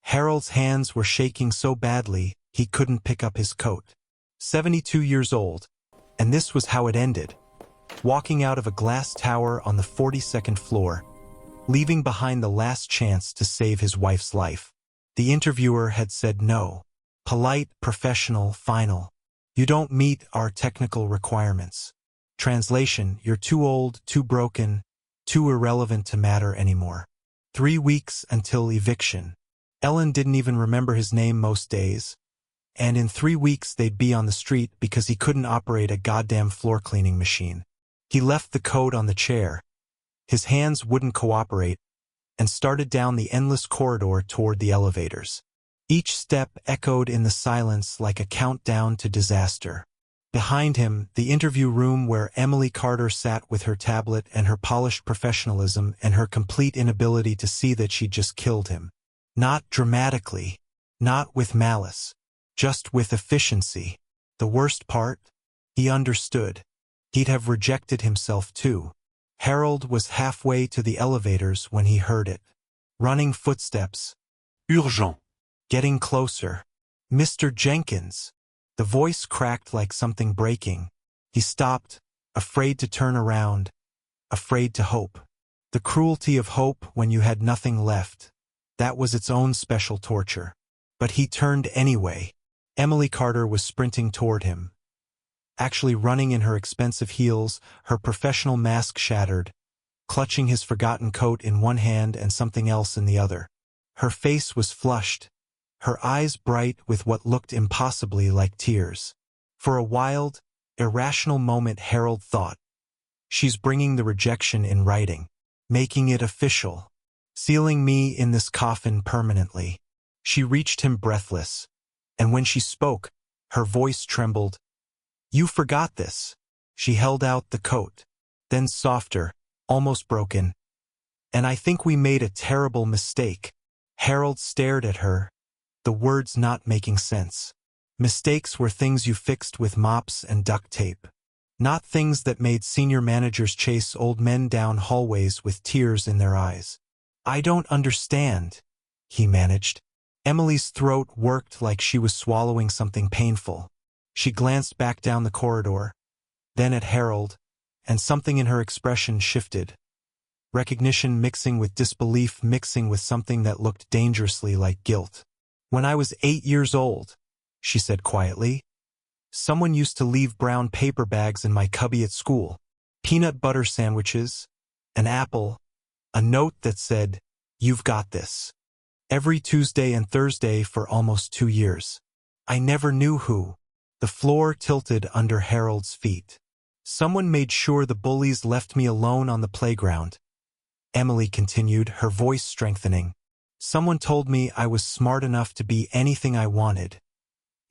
Harold's hands were shaking so badly he couldn't pick up his coat. 72 years old, and this was how it ended. Walking out of a glass tower on the 42nd floor, leaving behind the last chance to save his wife's life. The interviewer had said no. Polite, professional, final. You don't meet our technical requirements. Translation, you're too old, too broken, too irrelevant to matter anymore. 3 weeks until eviction. Ellen didn't even remember his name most days. And in 3 weeks they'd be on the street because he couldn't operate a goddamn floor cleaning machine. He left the coat on the chair. His hands wouldn't cooperate, and started down the endless corridor toward the elevators. Each step echoed in the silence like a countdown to disaster. Behind him, the interview room where Emily Carter sat with her tablet and her polished professionalism and her complete inability to see that she'd just killed him. Not dramatically, not with malice, just with efficiency. The worst part? He understood. He'd have rejected himself too. Harold was halfway to the elevators when he heard it. Running footsteps. Urgent. Getting closer. Mr. Jenkins. The voice cracked like something breaking. He stopped, afraid to turn around, afraid to hope. The cruelty of hope when you had nothing left. That was its own special torture. But he turned anyway. Emily Carter was sprinting toward him. Actually running in her expensive heels, her professional mask shattered, clutching his forgotten coat in one hand and something else in the other. Her face was flushed, her eyes bright with what looked impossibly like tears. For a wild, irrational moment Harold thought, she's bringing the rejection in writing, making it official, sealing me in this coffin permanently. She reached him breathless, and when she spoke, her voice trembled. You forgot this. She held out the coat. Then softer, almost broken. And I think we made a terrible mistake. Harold stared at her, the words not making sense. Mistakes were things you fixed with mops and duct tape. Not things that made senior managers chase old men down hallways with tears in their eyes. I don't understand, he managed. Emily's throat worked like she was swallowing something painful. She glanced back down the corridor, then at Harold, and something in her expression shifted. Recognition mixing with disbelief mixing with something that looked dangerously like guilt. When I was 8 years old, she said quietly, someone used to leave brown paper bags in my cubby at school, peanut butter sandwiches, an apple, a note that said, "You've got this." Every Tuesday and Thursday for almost 2 years. I never knew who. The floor tilted under Harold's feet. Someone made sure the bullies left me alone on the playground. Emily continued, her voice strengthening. Someone told me I was smart enough to be anything I wanted,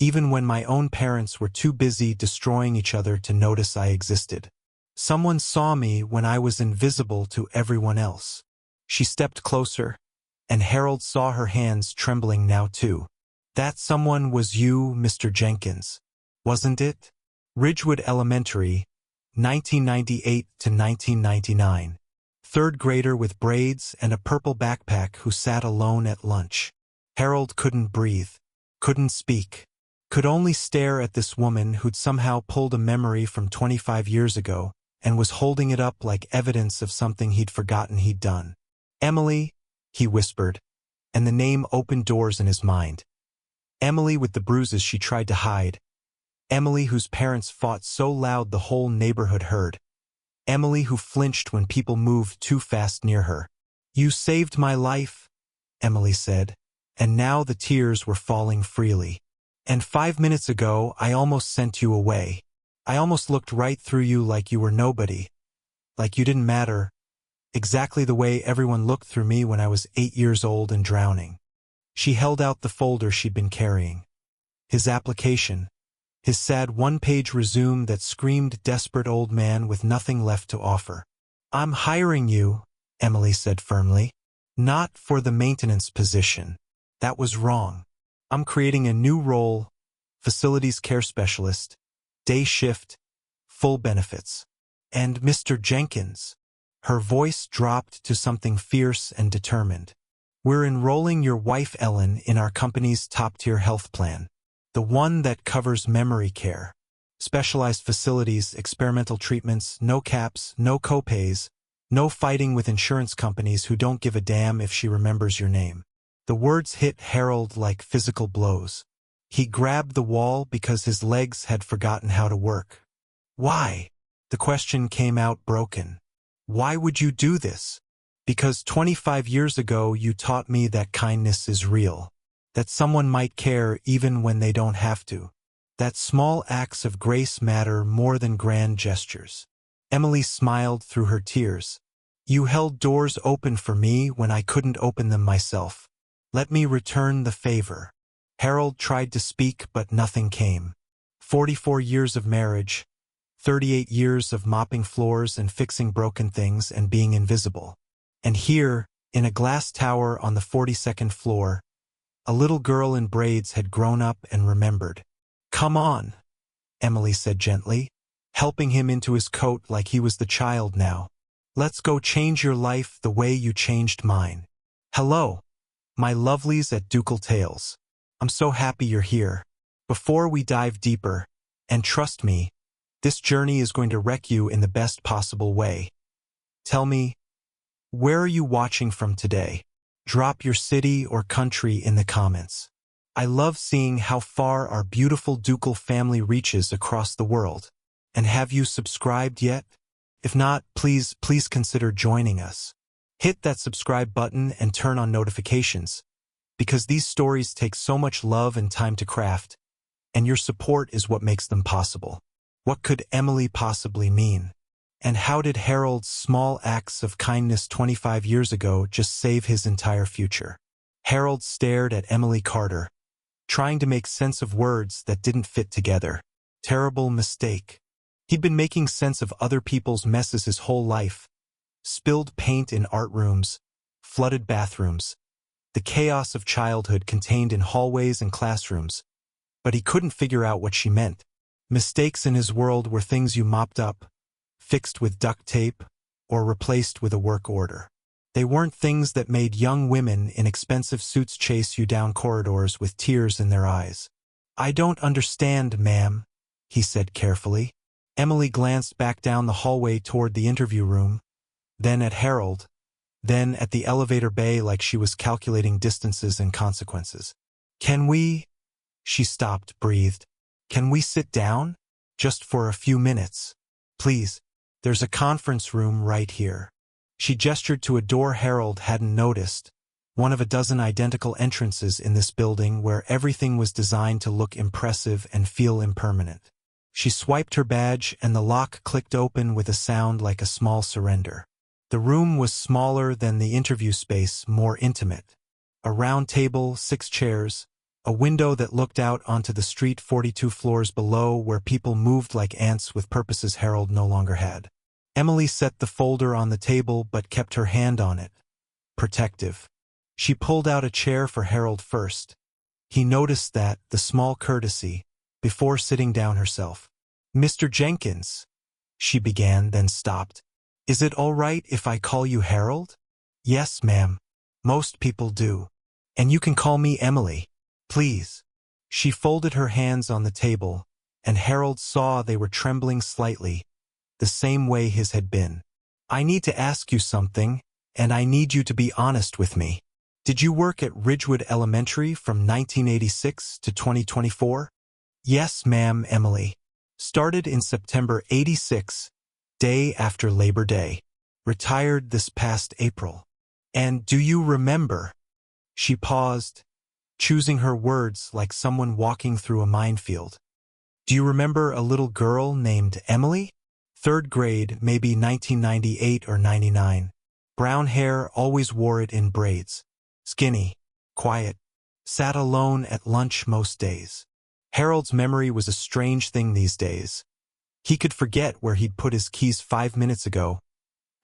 even when my own parents were too busy destroying each other to notice I existed. Someone saw me when I was invisible to everyone else. She stepped closer, and Harold saw her hands trembling now too. That someone was you, Mr. Jenkins. Wasn't it? Ridgewood Elementary, 1998 to 1999. Third grader with braids and a purple backpack who sat alone at lunch. Harold couldn't breathe, couldn't speak, could only stare at this woman who'd somehow pulled a memory from 25 years ago and was holding it up like evidence of something he'd forgotten he'd done. Emily, he whispered, and the name opened doors in his mind. Emily with the bruises she tried to hide. Emily whose parents fought so loud the whole neighborhood heard. Emily who flinched when people moved too fast near her. You saved my life, Emily said, and now the tears were falling freely. And 5 minutes ago I almost sent you away. I almost looked right through you like you were nobody, like you didn't matter, exactly the way everyone looked through me when I was 8 years old and drowning. She held out the folder she'd been carrying. His application. His sad one-page resume that screamed desperate old man with nothing left to offer. I'm hiring you, Emily said firmly. Not for the maintenance position. That was wrong. I'm creating a new role, facilities care specialist, day shift, full benefits. And Mr. Jenkins. Her voice dropped to something fierce and determined. We're enrolling your wife Ellen in our company's top-tier health plan. The one that covers memory care, specialized facilities, experimental treatments, no caps, no copays, no fighting with insurance companies who don't give a damn if she remembers your name. The words hit Harold like physical blows. He grabbed the wall because his legs had forgotten how to work. Why? The question came out broken. Why would you do this? Because 25 years ago you taught me that kindness is real, that someone might care even when they don't have to, that small acts of grace matter more than grand gestures. Emily smiled through her tears. You held doors open for me when I couldn't open them myself. Let me return the favor. Harold tried to speak, but nothing came. 44 years of marriage, 38 years of mopping floors and fixing broken things and being invisible. And here, in a glass tower on the 42nd floor, a little girl in braids had grown up and remembered. Come on, Emily said gently, helping him into his coat like he was the child now. Let's go change your life the way you changed mine. Hello, my lovelies at Ducal Tales. I'm so happy you're here. Before we dive deeper, and trust me, this journey is going to wreck you in the best possible way. Tell me, where are you watching from today? Drop your city or country in the comments. I love seeing how far our beautiful Ducal family reaches across the world. And have you subscribed yet? If not, please consider joining us. Hit that subscribe button and turn on notifications, because these stories take so much love and time to craft, and your support is what makes them possible. What could Emily possibly mean? And how did Harold's small acts of kindness 25 years ago just save his entire future? Harold stared at Emily Carter, trying to make sense of words that didn't fit together. Terrible mistake. He'd been making sense of other people's messes his whole life. Spilled paint in art rooms, flooded bathrooms, the chaos of childhood contained in hallways and classrooms. But he couldn't figure out what she meant. Mistakes in his world were things you mopped up, fixed with duct tape, or replaced with a work order. They weren't things that made young women in expensive suits chase you down corridors with tears in their eyes. I don't understand, ma'am, he said carefully. Emily glanced back down the hallway toward the interview room, then at Harold, then at the elevator bay like she was calculating distances and consequences. Can we? She stopped, breathed. Can we sit down? Just for a few minutes. Please. There's a conference room right here. She gestured to a door Harold hadn't noticed, one of a dozen identical entrances in this building where everything was designed to look impressive and feel impermanent. She swiped her badge and the lock clicked open with a sound like a small surrender. The room was smaller than the interview space, more intimate. A round table, 6 chairs, a window that looked out onto the street 42 floors below where people moved like ants with purposes Harold no longer had. Emily set the folder on the table but kept her hand on it, protective. She pulled out a chair for Harold first. He noticed that, the small courtesy, before sitting down herself. Mr. Jenkins, she began, then stopped. Is it all right if I call you Harold? Yes, ma'am. Most people do. And you can call me Emily, please. She folded her hands on the table, and Harold saw they were trembling slightly, the same way his had been. I need to ask you something, and I need you to be honest with me. Did you work at Ridgewood Elementary from 1986 to 2024? Yes, ma'am, Emily. Started in September '86, day after Labor Day. Retired this past April. And do you remember? She paused, choosing her words like someone walking through a minefield. Do you remember a little girl named Emily? 3rd grade, maybe 1998 or 99. Brown hair, always wore it in braids. Skinny, quiet, sat alone at lunch most days. Harold's memory was a strange thing these days. He could forget where he'd put his keys 5 minutes ago,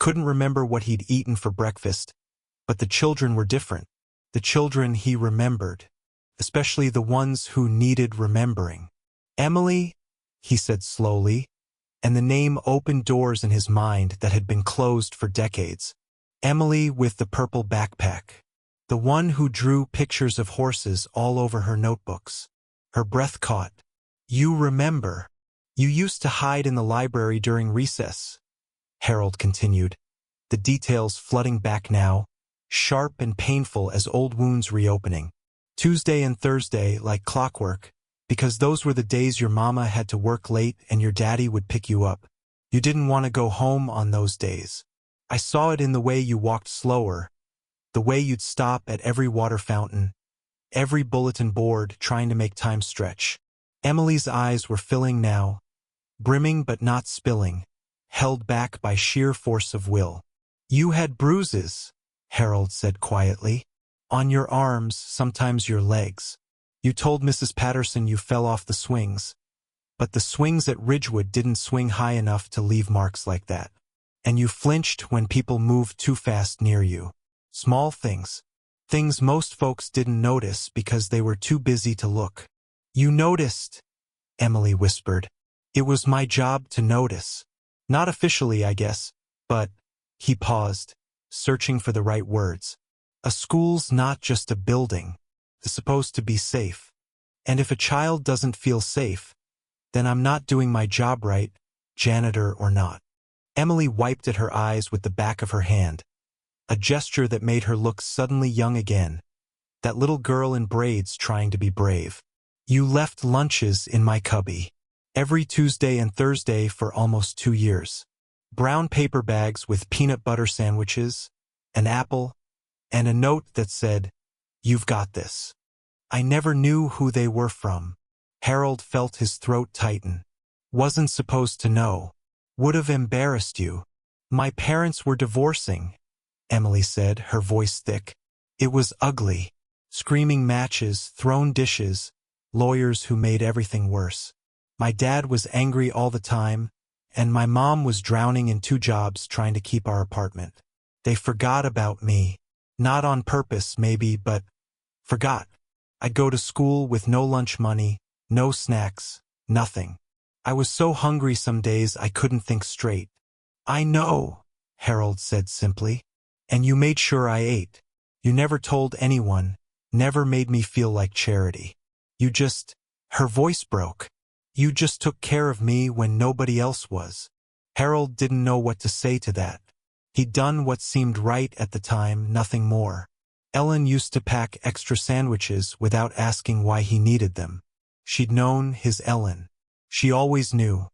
couldn't remember what he'd eaten for breakfast, but the children were different. The children he remembered, especially the ones who needed remembering. Emily, he said slowly, and the name opened doors in his mind that had been closed for decades. Emily with the purple backpack. The one who drew pictures of horses all over her notebooks. Her breath caught. You remember. You used to hide in the library during recess, Harold continued, the details flooding back now, sharp and painful as old wounds reopening. Tuesday and Thursday, like clockwork, because those were the days your mama had to work late and your daddy would pick you up. You didn't want to go home on those days. I saw it in the way you walked slower, the way you'd stop at every water fountain, every bulletin board trying to make time stretch. Emily's eyes were filling now, brimming but not spilling, held back by sheer force of will. You had bruises, Harold said quietly, on your arms, sometimes your legs. You told Mrs. Patterson you fell off the swings, but the swings at Ridgewood didn't swing high enough to leave marks like that. And you flinched when people moved too fast near you. Small things. Things most folks didn't notice because they were too busy to look. You noticed, Emily whispered. It was my job to notice. Not officially, I guess, but, he paused, searching for the right words. A school's not just a building. It's supposed to be safe. And if a child doesn't feel safe, then I'm not doing my job right, janitor or not. Emily wiped at her eyes with the back of her hand, a gesture that made her look suddenly young again, that little girl in braids trying to be brave. You left lunches in my cubby, every Tuesday and Thursday for almost 2 years. Brown paper bags with peanut butter sandwiches, an apple, and a note that said, "You've got this." I never knew who they were from. Harold felt his throat tighten. Wasn't supposed to know. Would have embarrassed you. My parents were divorcing, Emily said, her voice thick. It was ugly. Screaming matches, thrown dishes, lawyers who made everything worse. My dad was angry all the time, and my mom was drowning in 2 jobs trying to keep our apartment. They forgot about me. Not on purpose, maybe, but forgot. I'd go to school with no lunch money, no snacks, nothing. I was so hungry some days I couldn't think straight. I know, Harold said simply. And you made sure I ate. You never told anyone, never made me feel like charity. You just, her voice broke. You just took care of me when nobody else was. Harold didn't know what to say to that. He'd done what seemed right at the time, nothing more. Ellen used to pack extra sandwiches without asking why he needed them. She'd known his Ellen. She always knew.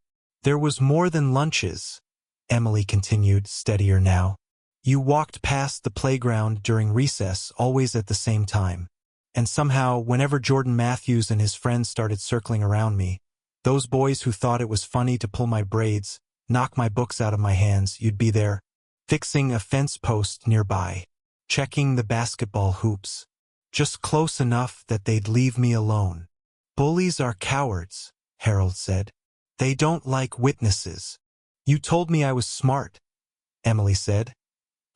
There was more than lunches, Emily continued, steadier now. You walked past the playground during recess, always at the same time. And somehow, whenever Jordan Matthews and his friends started circling around me, those boys who thought it was funny to pull my braids, knock my books out of my hands, you'd be there, fixing a fence post nearby, checking the basketball hoops, just close enough that they'd leave me alone. Bullies are cowards, Harold said. They don't like witnesses. You told me I was smart, Emily said.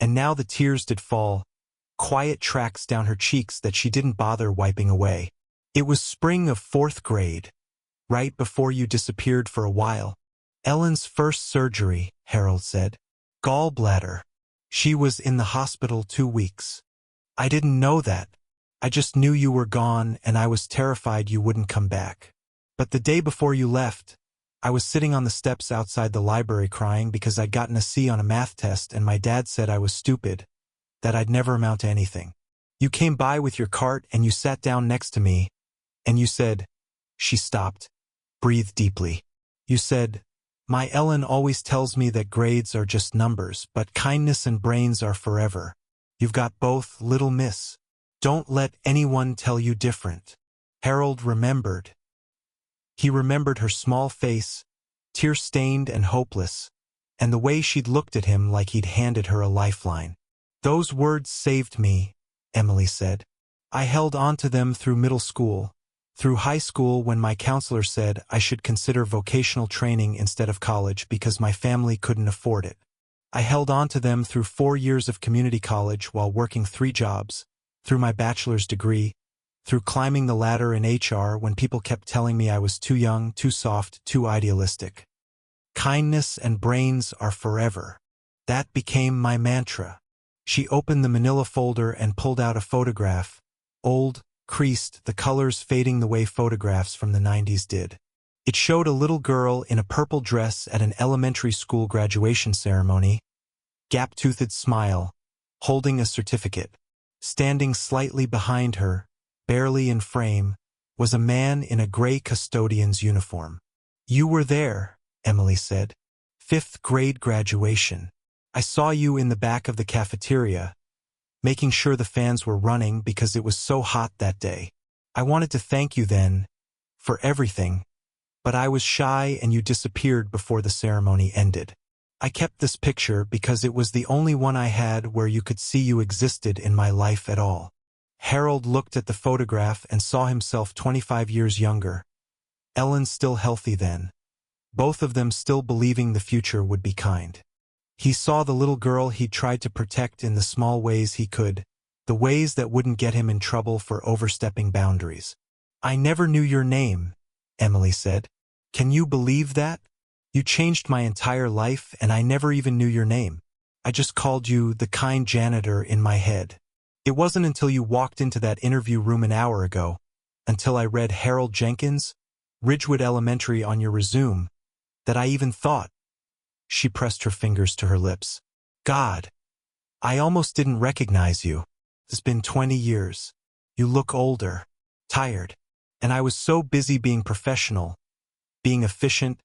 And now the tears did fall, quiet tracks down her cheeks that she didn't bother wiping away. It was spring of 4th grade, right before you disappeared for a while. Ellen's first surgery, Harold said. Gallbladder. She was in the hospital 2 weeks. I didn't know that. I just knew you were gone and I was terrified you wouldn't come back. But the day before you left, I was sitting on the steps outside the library crying because I'd gotten a C on a math test and my dad said I was stupid, that I'd never amount to anything. You came by with your cart and you sat down next to me, and you said, she stopped, breathed deeply. You said, my Ellen always tells me that grades are just numbers, but kindness and brains are forever. You've got both, little miss. Don't let anyone tell you different. Harold remembered. He remembered her small face, tear-stained and hopeless, and the way she'd looked at him like he'd handed her a lifeline. Those words saved me, Emily said. I held on to them through middle school, through high school when my counselor said I should consider vocational training instead of college because my family couldn't afford it. I held on to them through 4 years of community college while working 3 jobs, through my bachelor's degree, through climbing the ladder in HR when people kept telling me I was too young, too soft, too idealistic. Kindness and brains are forever. That became my mantra. She opened the manila folder and pulled out a photograph. Old, creased, the colors fading the way photographs from the 90s did. It showed a little girl in a purple dress at an elementary school graduation ceremony, gap-toothed smile, holding a certificate. Standing slightly behind her, barely in frame, was a man in a gray custodian's uniform. "You were there," Emily said. "Fifth grade graduation. I saw you in the back of the cafeteria, making sure the fans were running because it was so hot that day. I wanted to thank you then, for everything, but I was shy and you disappeared before the ceremony ended. I kept this picture because it was the only one I had where you could see you existed in my life at all." Harold looked at the photograph and saw himself 25 years younger. Ellen still healthy then. Both of them still believing the future would be kind. He saw the little girl he tried to protect in the small ways he could, the ways that wouldn't get him in trouble for overstepping boundaries. "I never knew your name," Emily said. "Can you believe that? You changed my entire life and I never even knew your name. I just called you the kind janitor in my head. It wasn't until you walked into that interview room an hour ago, until I read Harold Jenkins, Ridgewood Elementary on your resume, that I even thought." She pressed her fingers to her lips. "God, I almost didn't recognize you. It's been 20 years. You look older, tired, and I was so busy being professional, being efficient,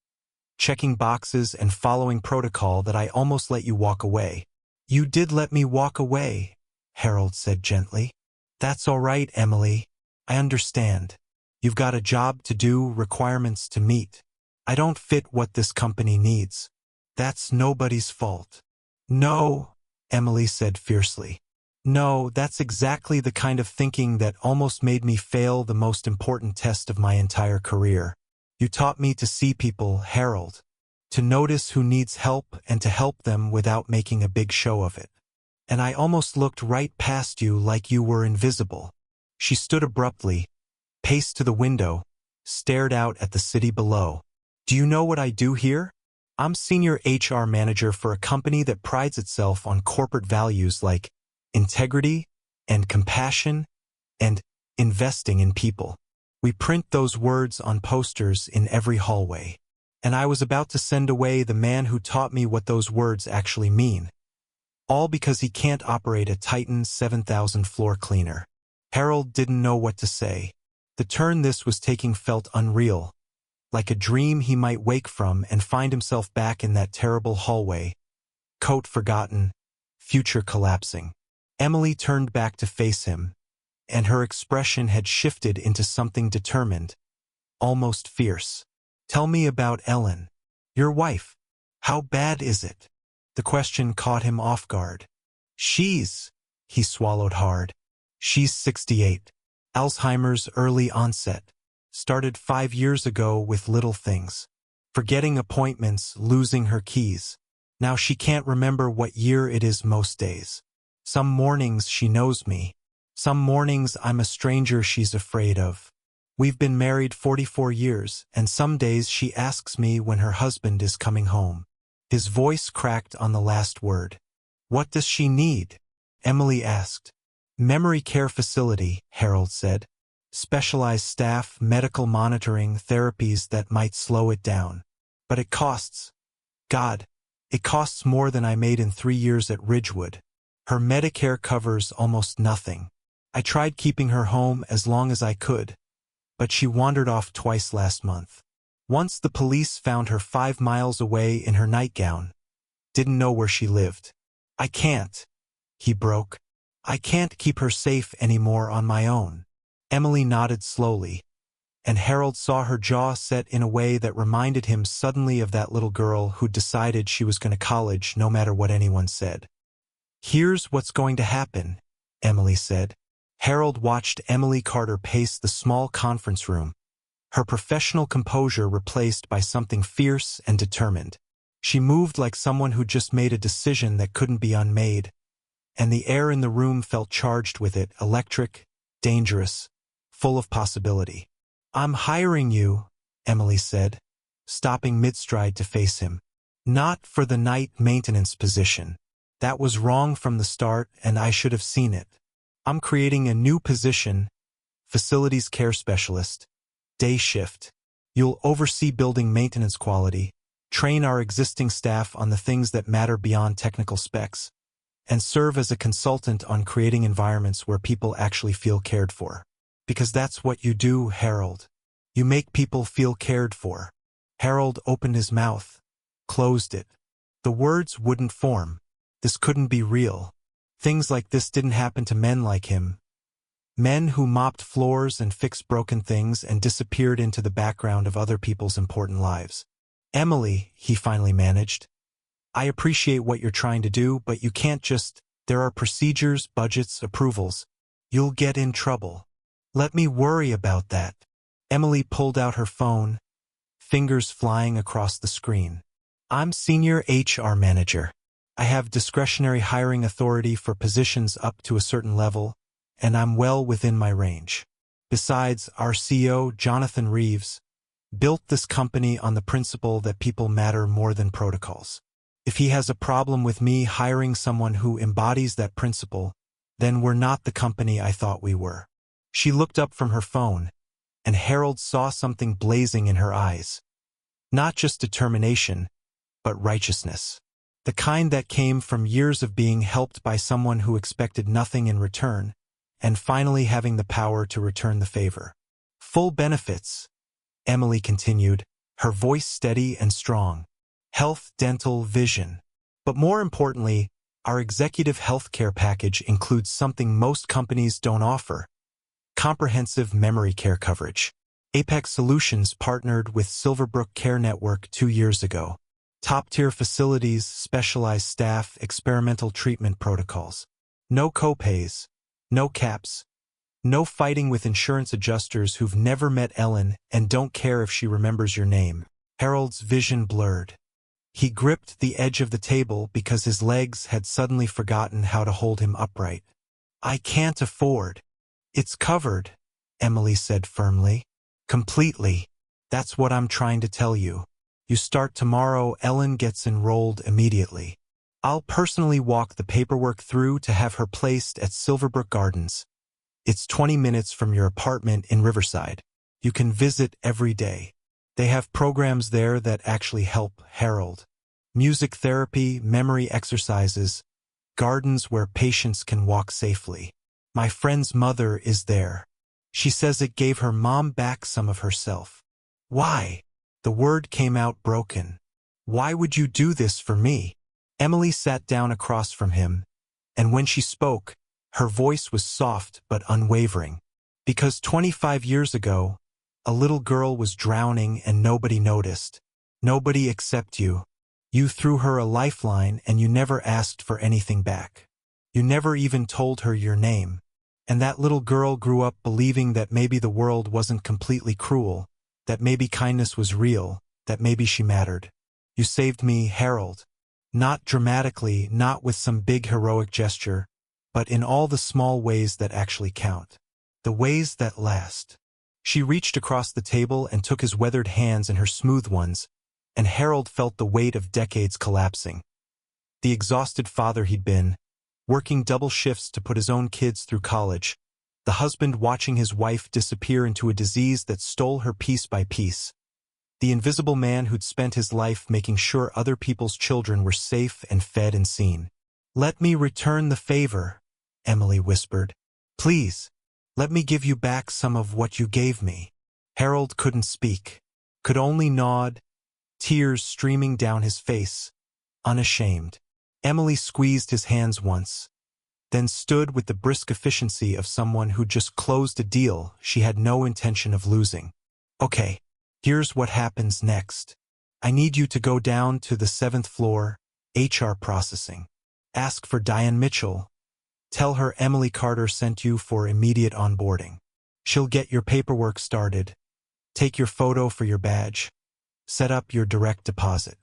checking boxes and following protocol that I almost let you walk away." "You did let me walk away," Harold said gently. "That's all right, Emily. I understand. You've got a job to do, requirements to meet. I don't fit what this company needs. That's nobody's fault." "No," Emily said fiercely. "No, that's exactly the kind of thinking that almost made me fail the most important test of my entire career. You taught me to see people, Harold, to notice who needs help and to help them without making a big show of it. And I almost looked right past you like you were invisible." She stood abruptly, paced to the window, stared out at the city below. "Do you know what I do here? I'm senior HR manager for a company that prides itself on corporate values like integrity and compassion and investing in people. We print those words on posters in every hallway. And I was about to send away the man who taught me what those words actually mean. All because he can't operate a Titan 7000 floor cleaner." Harold didn't know what to say. The turn this was taking felt unreal, like a dream he might wake from and find himself back in that terrible hallway, coat forgotten, future collapsing. Emily turned back to face him, and her expression had shifted into something determined, almost fierce. "Tell me about Ellen, your wife. How bad is it?" The question caught him off guard. He swallowed hard. "She's 68. Alzheimer's early onset. Started 5 years ago with little things. Forgetting appointments, losing her keys. Now she can't remember what year it is most days. Some mornings she knows me. Some mornings I'm a stranger she's afraid of. We've been married 44 years, and some days she asks me when her husband is coming home." His voice cracked on the last word. "What does she need?" Emily asked. "Memory care facility," Harold said. "Specialized staff, medical monitoring, therapies that might slow it down. But it costs. God, it costs more than I made in 3 years at Ridgewood. Her Medicare covers almost nothing. I tried keeping her home as long as I could, but she wandered off twice last month. Once the police found her 5 miles away in her nightgown. Didn't know where she lived. I can't," he broke. "I can't keep her safe anymore on my own." Emily nodded slowly, and Harold saw her jaw set in a way that reminded him suddenly of that little girl who decided she was going to college no matter what anyone said. "Here's what's going to happen," Emily said. Harold watched Emily Carter pace the small conference room, her professional composure replaced by something fierce and determined. She moved like someone who just made a decision that couldn't be unmade, and the air in the room felt charged with it, electric, dangerous, full of possibility. "I'm hiring you," Emily said, stopping mid-stride to face him. "Not for the night maintenance position. That was wrong from the start, and I should have seen it. I'm creating a new position, facilities care specialist, day shift. You'll oversee building maintenance quality, train our existing staff on the things that matter beyond technical specs, and serve as a consultant on creating environments where people actually feel cared for. Because that's what you do, Harold. You make people feel cared for. Harold opened his mouth, closed it. The words wouldn't form. This couldn't be real. Things like this didn't happen to men like him. Men who mopped floors and fixed broken things and disappeared into the background of other people's important lives. Emily, he finally managed. I appreciate what you're trying to do, but you can't just. There are procedures, budgets, approvals. You'll get in trouble. Let me worry about that. Emily pulled out her phone, fingers flying across the screen. I'm senior HR manager. I have discretionary hiring authority for positions up to a certain level, and I'm well within my range. Besides, our CEO, Jonathan Reeves, built this company on the principle that people matter more than protocols. If he has a problem with me hiring someone who embodies that principle, then we're not the company I thought we were. She looked up from her phone, and Harold saw something blazing in her eyes. Not just determination, but righteousness. The kind that came from years of being helped by someone who expected nothing in return, and finally having the power to return the favor. Full benefits, Emily continued, her voice steady and strong. Health, dental, vision. But more importantly, our executive health care package includes something most companies don't offer: comprehensive memory care coverage. Apex Solutions partnered with Silverbrook Care Network 2 years ago. Top-tier facilities, specialized staff, experimental treatment protocols. No copays, no caps, no fighting with insurance adjusters who've never met Ellen and don't care if she remembers your name. Harold's vision blurred. He gripped the edge of the table because his legs had suddenly forgotten how to hold him upright. I can't afford. It's covered, Emily said firmly. Completely. That's what I'm trying to tell you. You start tomorrow, Ellen gets enrolled immediately. I'll personally walk the paperwork through to have her placed at Silverbrook Gardens. It's 20 minutes from your apartment in Riverside. You can visit every day. They have programs there that actually help Harold. Music therapy, memory exercises, gardens where patients can walk safely. My friend's mother is there. She says it gave her mom back some of herself. Why? The word came out broken. Why would you do this for me? Emily sat down across from him, and when she spoke, her voice was soft but unwavering. Because 25 years ago, a little girl was drowning and nobody noticed. Nobody except you. You threw her a lifeline and you never asked for anything back. You never even told her your name. And that little girl grew up believing that maybe the world wasn't completely cruel, that maybe kindness was real, that maybe she mattered. You saved me, Harold. Not dramatically, not with some big heroic gesture, but in all the small ways that actually count. The ways that last. She reached across the table and took his weathered hands in her smooth ones, and Harold felt the weight of decades collapsing. The exhausted father he'd been, working double shifts to put his own kids through college, the husband watching his wife disappear into a disease that stole her piece by piece, the invisible man who'd spent his life making sure other people's children were safe and fed and seen. Let me return the favor, Emily whispered. Please, let me give you back some of what you gave me. Harold couldn't speak, could only nod, tears streaming down his face, unashamed. Emily squeezed his hands once, then stood with the brisk efficiency of someone who just closed a deal she had no intention of losing. Okay, here's what happens next. I need you to go down to the 7th floor, HR processing. Ask for Diane Mitchell. Tell her Emily Carter sent you for immediate onboarding. She'll get your paperwork started, take your photo for your badge, set up your direct deposit.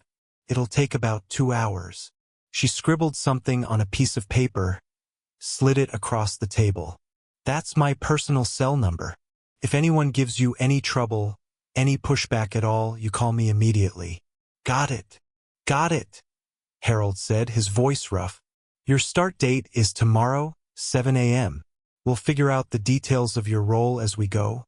It'll take about 2 hours. She scribbled something on a piece of paper, slid it across the table. That's my personal cell number. If anyone gives you any trouble, any pushback at all, you call me immediately. Got it. Got it, Harold said, his voice rough. Your start date is tomorrow, 7 a.m. We'll figure out the details of your role as we go.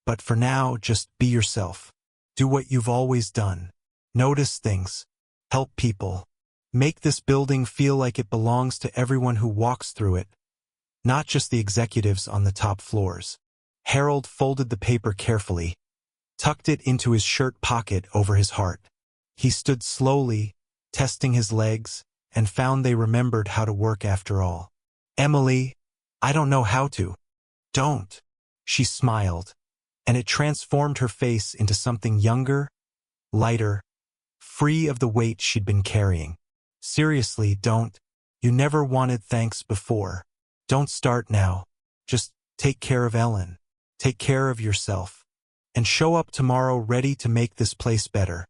But for now, just be yourself. Do what you've always done. Notice things. Help people. Make this building feel like it belongs to everyone who walks through it, not just the executives on the top floors. Harold folded the paper carefully, tucked it into his shirt pocket over his heart. He stood slowly, testing his legs, and found they remembered how to work after all. Emily, I don't know how to. Don't. She smiled, and it transformed her face into something younger, lighter, free of the weight she'd been carrying. Seriously, don't. You never wanted thanks before. Don't start now. Just take care of Ellen. Take care of yourself. And show up tomorrow ready to make this place better.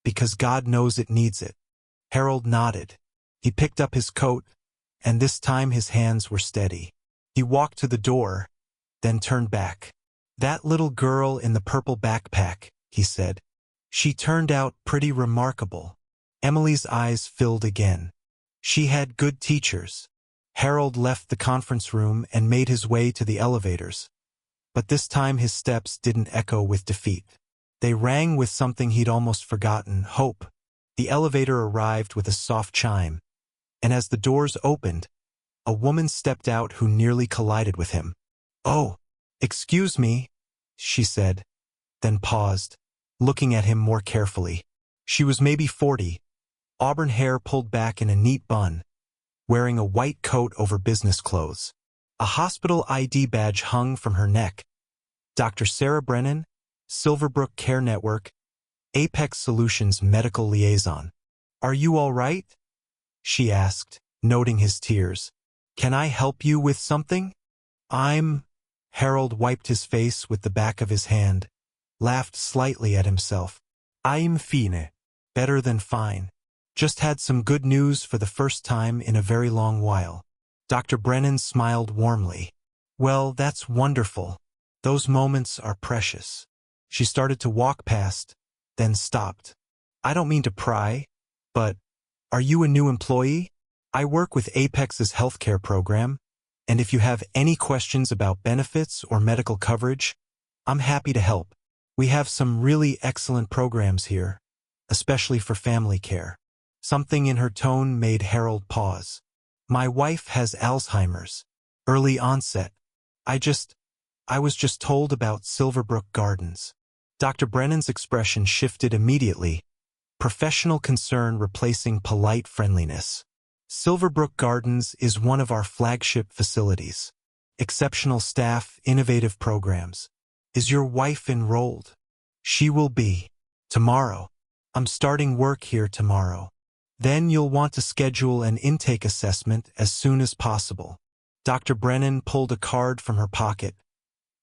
Because God knows it needs it. Harold nodded. He picked up his coat, and this time his hands were steady. He walked to the door, then turned back. That little girl in the purple backpack, he said. She turned out pretty remarkable. Emily's eyes filled again. She had good teachers. Harold left the conference room and made his way to the elevators. But this time his steps didn't echo with defeat. They rang with something he'd almost forgotten, hope. The elevator arrived with a soft chime, and as the doors opened, a woman stepped out who nearly collided with him. "Oh, excuse me," she said, then paused, looking at him more carefully. She was maybe 40, auburn hair pulled back in a neat bun, wearing a white coat over business clothes. A hospital ID badge hung from her neck. Dr. Sarah Brennan, Silverbrook Care Network, Apex Solutions Medical Liaison. "Are you all right?" she asked, noting his tears. "Can I help you with something?" Harold wiped his face with the back of his hand, laughed slightly at himself. "I'm fine. Better than fine. Just had some good news for the first time in a very long while." Dr. Brennan smiled warmly. "Well, that's wonderful. Those moments are precious." She started to walk past, then stopped. "I don't mean to pry, but are you a new employee? I work with Apex's healthcare program, and if you have any questions about benefits or medical coverage, I'm happy to help. We have some really excellent programs here, especially for family care." Something in her tone made Harold pause. "My wife has Alzheimer's. Early onset. I was just told about Silverbrook Gardens." Dr. Brennan's expression shifted immediately, professional concern replacing polite friendliness. "Silverbrook Gardens is one of our flagship facilities. Exceptional staff, innovative programs. Is your wife enrolled?" "She will be. Tomorrow. I'm starting work here tomorrow. Then you'll want to schedule an intake assessment as soon as possible." Dr. Brennan pulled a card from her pocket,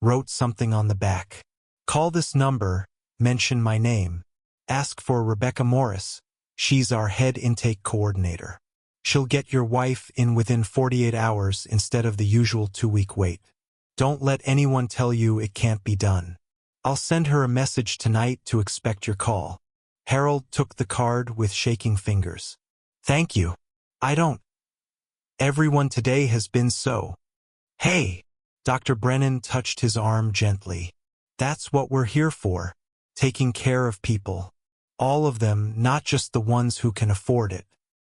wrote something on the back. "Call this number, mention my name. Ask for Rebecca Morris. She's our head intake coordinator. She'll get your wife in within 48 hours instead of the usual 2-week wait. Don't let anyone tell you it can't be done. I'll send her a message tonight to expect your call." Harold took the card with shaking fingers. "Thank you. Everyone today has been so." "Hey!" Dr. Brennan touched his arm gently. "That's what we're here for. Taking care of people. All of them, not just the ones who can afford it.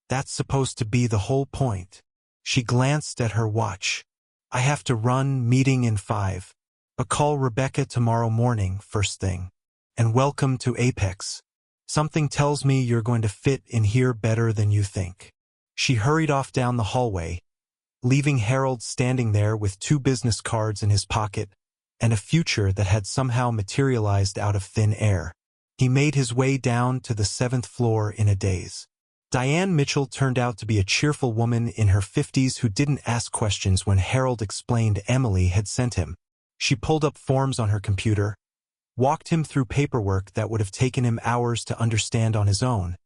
That's supposed to be the whole point." She glanced at her watch. "I have to run, meeting in 5. But call Rebecca tomorrow morning, first thing. And welcome to Apex. Something tells me you're going to fit in here better than you think." She hurried off down the hallway, leaving Harold standing there with 2 business cards in his pocket and a future that had somehow materialized out of thin air. He made his way down to the 7th floor in a daze. Diane Mitchell turned out to be a cheerful woman in her 50s who didn't ask questions when Harold explained Emily had sent him. She pulled up forms on her computer, walked him through paperwork that would have taken him hours to understand on his own,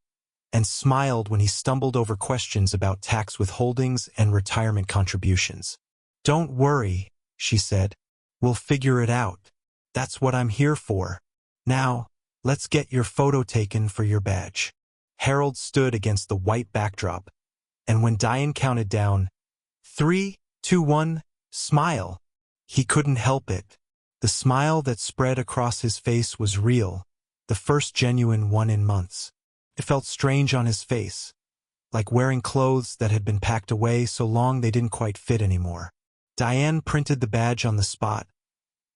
and smiled when he stumbled over questions about tax withholdings and retirement contributions. "Don't worry," she said. "We'll figure it out. That's what I'm here for. Now, let's get your photo taken for your badge." Harold stood against the white backdrop, And when Diane counted down, 3, 2, 1, smile. He couldn't help it. The smile that spread across his face was real, the first genuine one in months. It felt strange on his face, like wearing clothes that had been packed away so long they didn't quite fit anymore. Diane printed the badge on the spot,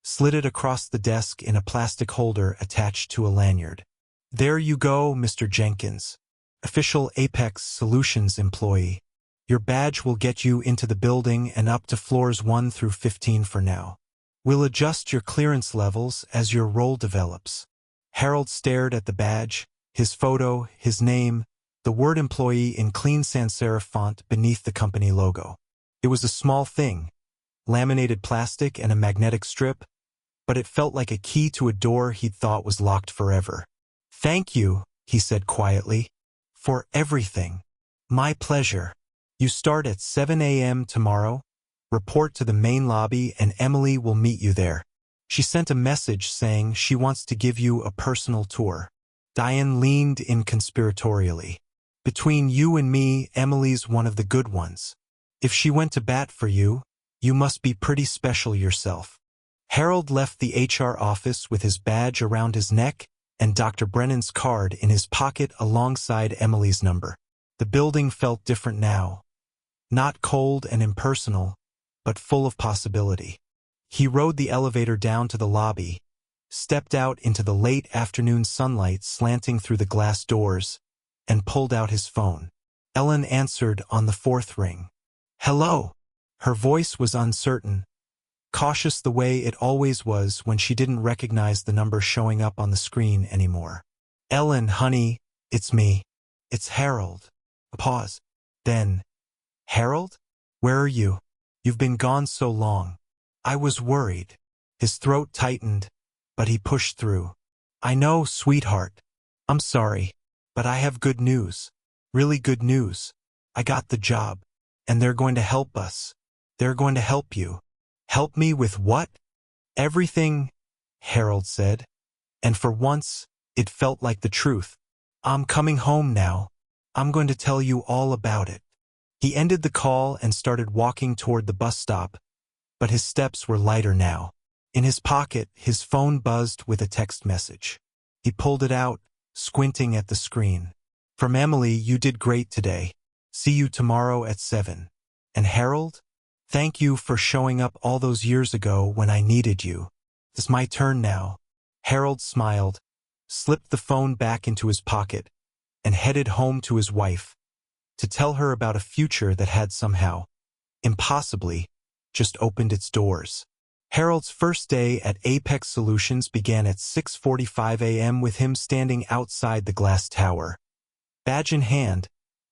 slid it across the desk in a plastic holder attached to a lanyard. There you go, Mr. Jenkins, official Apex Solutions employee. Your badge will get you into the building and up to floors 1 through 15 for now. We'll adjust your clearance levels as your role develops. Harold stared at the badge, his photo, his name, the word employee in clean sans serif font beneath the company logo. It was a small thing, laminated plastic and a magnetic strip, but it felt like a key to a door he'd thought was locked forever. Thank you, he said quietly, for everything. My pleasure. You start at 7 a.m. tomorrow. Report to the main lobby and Emily will meet you there. She sent a message saying she wants to give you a personal tour. Diane leaned in conspiratorially. Between you and me, Emily's one of the good ones. If she went to bat for you, you must be pretty special yourself. Harold left the HR office with his badge around his neck and Dr. Brennan's card in his pocket alongside Emily's number. The building felt different now. Not cold and impersonal, but full of possibility. He rode the elevator down to the lobby, stepped out into the late afternoon sunlight slanting through the glass doors, and pulled out his phone. Ellen answered on the 4th ring. Hello. Her voice was uncertain, cautious the way it always was when she didn't recognize the number showing up on the screen anymore. Ellen, honey, it's me. It's Harold. A pause. Then, Harold? Where are you? You've been gone so long. I was worried. His throat tightened, but he pushed through. I know, sweetheart. I'm sorry, but I have good news. Really good news. I got the job, and they're going to help us. They're going to help you. Help me with what? Everything, Harold said. And for once, it felt like the truth. I'm coming home now. I'm going to tell you all about it. He ended the call and started walking toward the bus stop, but his steps were lighter now. In his pocket, his phone buzzed with a text message. He pulled it out, squinting at the screen. From Emily, you did great today. See you tomorrow at 7. And Harold? Thank you for showing up all those years ago when I needed you. It's my turn now. Harold smiled, slipped the phone back into his pocket, and headed home to his wife, to tell her about a future that had somehow, impossibly, just opened its doors. Harold's first day at Apex Solutions began at 6:45 a.m. with him standing outside the glass tower, badge in hand,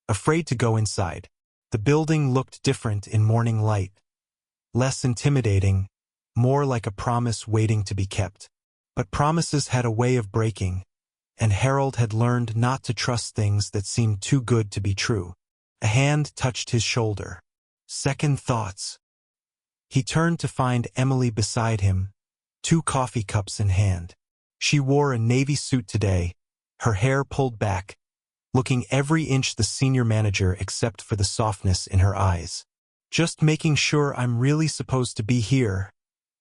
afraid to go inside. The building looked different in morning light, less intimidating, more like a promise waiting to be kept. But promises had a way of breaking, and Harold had learned not to trust things that seemed too good to be true. A hand touched his shoulder. Second thoughts. He turned to find Emily beside him, 2 coffee cups in hand. She wore a navy suit today, her hair pulled back, looking every inch the senior manager except for the softness in her eyes. Just making sure I'm really supposed to be here,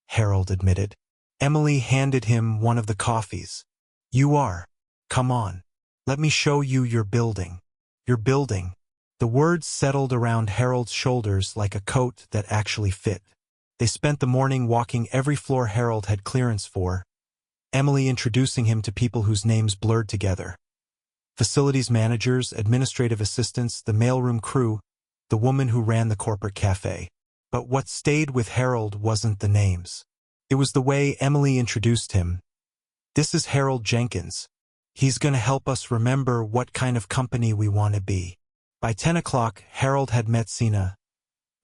Harold admitted. Emily handed him one of the coffees. You are. Come on. Let me show you your building. Your building. The words settled around Harold's shoulders like a coat that actually fit. They spent the morning walking every floor Harold had clearance for, Emily introducing him to people whose names blurred together. Facilities managers, administrative assistants, the mailroom crew, the woman who ran the corporate cafe. But what stayed with Harold wasn't the names. It was the way Emily introduced him. This is Harold Jenkins. He's going to help us remember what kind of company we want to be. By 10 o'clock, Harold had met Sina.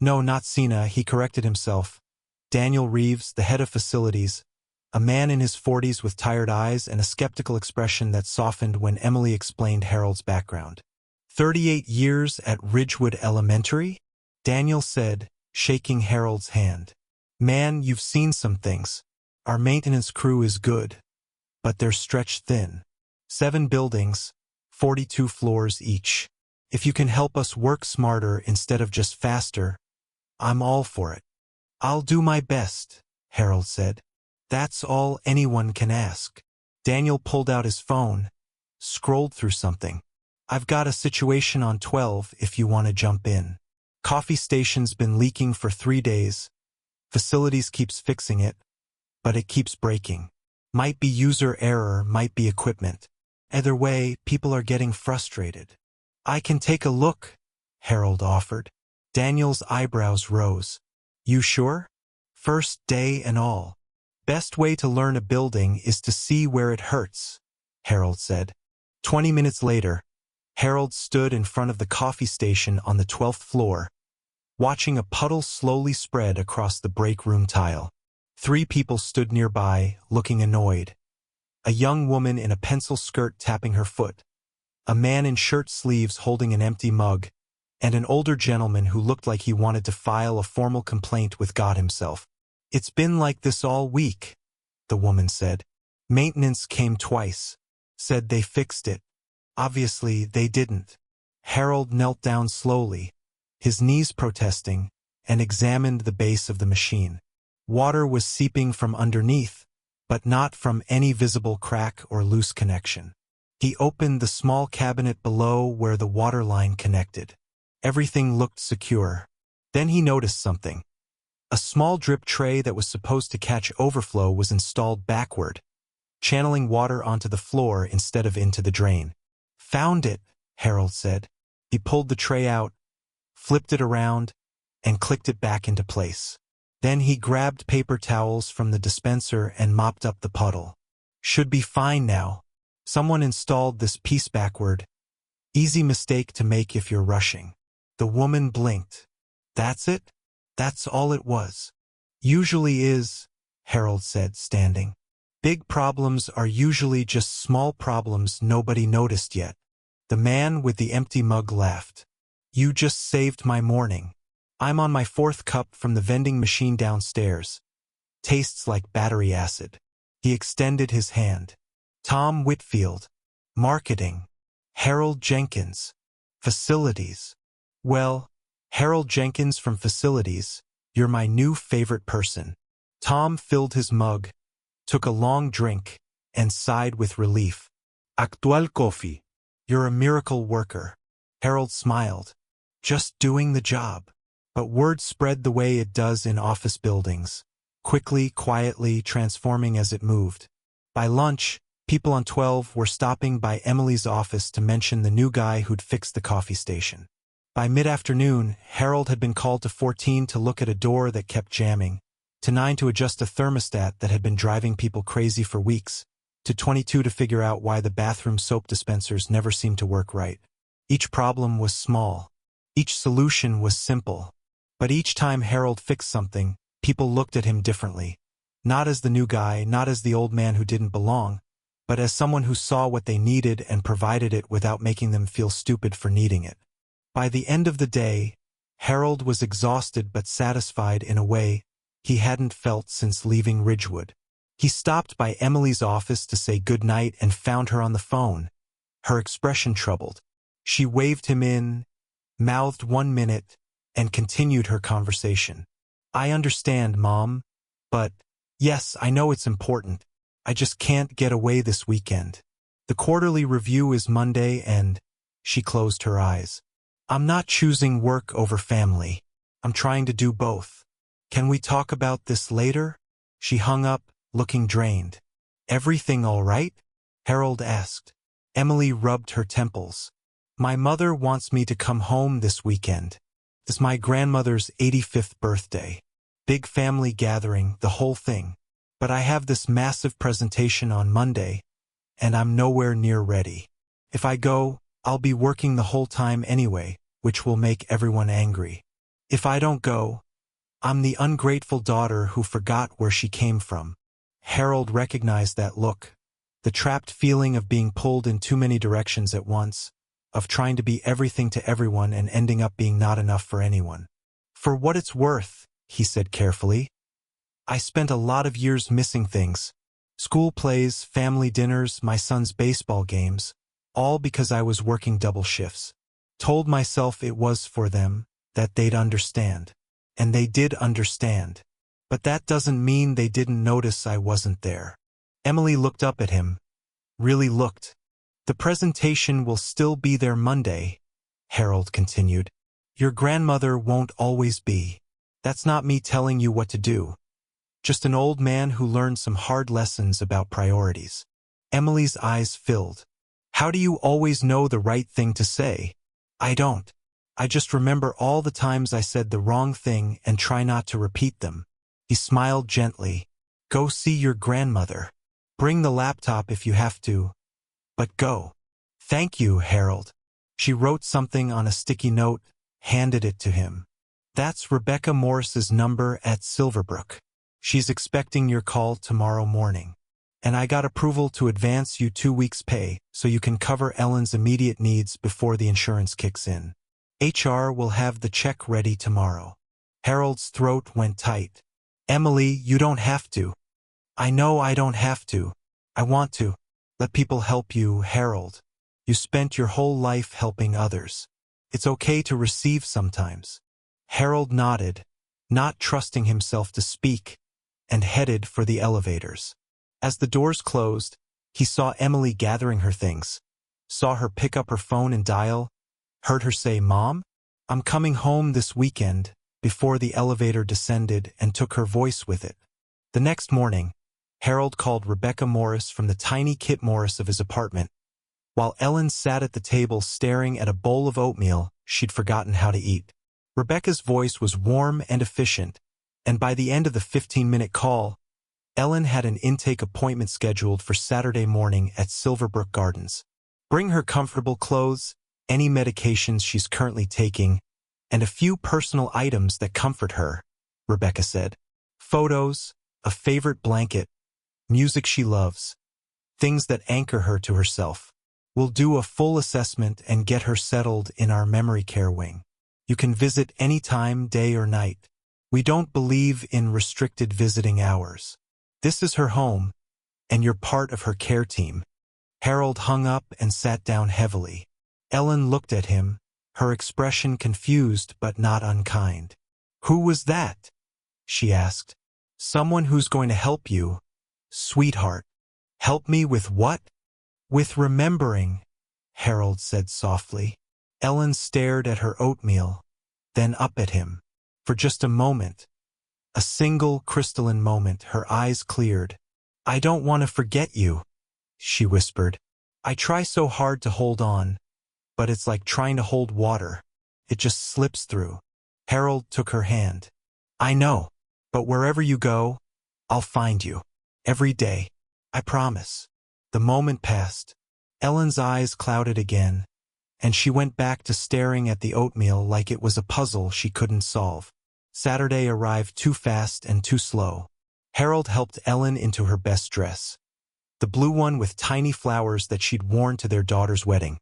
No, not Sina, he corrected himself. Daniel Reeves, the head of facilities, a man in his 40s with tired eyes and a skeptical expression that softened when Emily explained Harold's background. 38 years at Ridgewood Elementary? Daniel said, shaking Harold's hand. Man, you've seen some things. Our maintenance crew is good, but they're stretched thin. 7 buildings, 42 floors each. If you can help us work smarter instead of just faster, I'm all for it. I'll do my best, Harold said. That's all anyone can ask. Daniel pulled out his phone, scrolled through something. I've got a situation on 12 if you want to jump in. Coffee station's been leaking for 3 days. Facilities keeps fixing it, but it keeps breaking. Might be user error, might be equipment. Either way, people are getting frustrated. I can take a look, Harold offered. Daniel's eyebrows rose. You sure? First day and all. Best way to learn a building is to see where it hurts, Harold said. 20 minutes later, Harold stood in front of the coffee station on the 12th floor, watching a puddle slowly spread across the break room tile. 3 people stood nearby, looking annoyed. A young woman in a pencil skirt tapping her foot, a man in shirt sleeves holding an empty mug, and an older gentleman who looked like he wanted to file a formal complaint with God himself. It's been like this all week, the woman said. Maintenance came twice, said they fixed it. Obviously, they didn't. Harold knelt down slowly, his knees protesting, and examined the base of the machine. Water was seeping from underneath, but not from any visible crack or loose connection. He opened the small cabinet below where the water line connected. Everything looked secure. Then he noticed something. A small drip tray that was supposed to catch overflow was installed backward, channeling water onto the floor instead of into the drain. Found it, Harold said. He pulled the tray out, flipped it around, and clicked it back into place. Then he grabbed paper towels from the dispenser and mopped up the puddle. Should be fine now. Someone installed this piece backward. Easy mistake to make if you're rushing. The woman blinked. That's it? That's all it was. Usually is, Harold said, standing. Big problems are usually just small problems nobody noticed yet. The man with the empty mug laughed. You just saved my morning. I'm on my 4th cup from the vending machine downstairs. Tastes like battery acid. He extended his hand. Tom Whitfield. Marketing. Harold Jenkins. Facilities. Well, Harold Jenkins from Facilities, you're my new favorite person. Tom filled his mug, took a long drink, and sighed with relief. Actual coffee. You're a miracle worker. Harold smiled. Just doing the job. But word spread the way it does in office buildings, quickly, quietly, transforming as it moved. By lunch, people on 12 were stopping by Emily's office to mention the new guy who'd fixed the coffee station. By mid-afternoon, Harold had been called to 14 to look at a door that kept jamming, to 9 to adjust a thermostat that had been driving people crazy for weeks, to 22 to figure out why the bathroom soap dispensers never seemed to work right. Each problem was small. Each solution was simple. But each time Harold fixed something, people looked at him differently. Not as the new guy, not as the old man who didn't belong, but as someone who saw what they needed and provided it without making them feel stupid for needing it. By the end of the day, Harold was exhausted but satisfied in a way he hadn't felt since leaving Ridgewood. He stopped by Emily's office to say goodnight and found her on the phone, her expression troubled. She waved him in, mouthed 1 minute, and continued her conversation. I understand, Mom, but yes, I know it's important. I just can't get away this weekend. The quarterly review is Monday and she closed her eyes. I'm not choosing work over family. I'm trying to do both. Can we talk about this later? She hung up, looking drained. Everything all right? Harold asked. Emily rubbed her temples. My mother wants me to come home this weekend. It's my grandmother's 85th birthday. Big family gathering, the whole thing. But I have this massive presentation on Monday, and I'm nowhere near ready. If I go, I'll be working the whole time anyway, which will make everyone angry. If I don't go, I'm the ungrateful daughter who forgot where she came from. Harold recognized that look, the trapped feeling of being pulled in too many directions at once, of trying to be everything to everyone and ending up being not enough for anyone. For what it's worth, he said carefully, I spent a lot of years missing things. School plays, family dinners, my son's baseball games, all because I was working double shifts. Told myself it was for them, that they'd understand. And they did understand. But that doesn't mean they didn't notice I wasn't there. Emily looked up at him. Really looked. The presentation will still be there Monday, Harold continued. Your grandmother won't always be. That's not me telling you what to do. Just an old man who learned some hard lessons about priorities. Emily's eyes filled. How do you always know the right thing to say? I don't. I just remember all the times I said the wrong thing and try not to repeat them. He smiled gently. Go see your grandmother. Bring the laptop if you have to. But go. Thank you, Harold. She wrote something on a sticky note, handed it to him. That's Rebecca Morris's number at Silverbrook. She's expecting your call tomorrow morning. And I got approval to advance you 2 weeks' pay so you can cover Ellen's immediate needs before the insurance kicks in. HR will have the check ready tomorrow. Harold's throat went tight. Emily, you don't have to. I know I don't have to. I want to. Let people help you, Harold. You spent your whole life helping others. It's okay to receive sometimes. Harold nodded, not trusting himself to speak, and headed for the elevators. As the doors closed, he saw Emily gathering her things, saw her pick up her phone and dial, heard her say, Mom, I'm coming home this weekend, before the elevator descended and took her voice with it. The next morning, Harold called Rebecca Morris from the tiny Kit Morris of his apartment. While Ellen sat at the table staring at a bowl of oatmeal she'd forgotten how to eat. Rebecca's voice was warm and efficient, and by the end of the 15-minute call, Ellen had an intake appointment scheduled for Saturday morning at Silverbrook Gardens. Bring her comfortable clothes, any medications she's currently taking, and a few personal items that comfort her, Rebecca said. Photos, a favorite blanket, music she loves, things that anchor her to herself. We'll do a full assessment and get her settled in our memory care wing. You can visit anytime, day or night. We don't believe in restricted visiting hours. This is her home, and you're part of her care team. Harold hung up and sat down heavily. Ellen looked at him, her expression confused but not unkind. Who was that? She asked. Someone who's going to help you, sweetheart. Help me with what? With remembering, Harold said softly. Ellen stared at her oatmeal, then up at him. For just a moment, a single crystalline moment, her eyes cleared. I don't want to forget you, she whispered. I try so hard to hold on, but it's like trying to hold water. It just slips through. Harold took her hand. I know, but wherever you go, I'll find you. Every day. I promise. The moment passed. Ellen's eyes clouded again, and she went back to staring at the oatmeal like it was a puzzle she couldn't solve. Saturday arrived too fast and too slow. Harold helped Ellen into her best dress, the blue one with tiny flowers that she'd worn to their daughter's wedding.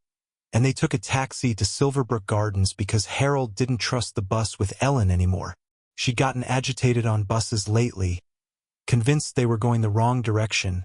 And they took a taxi to Silverbrook Gardens because Harold didn't trust the bus with Ellen anymore. She'd gotten agitated on buses lately, convinced they were going the wrong direction,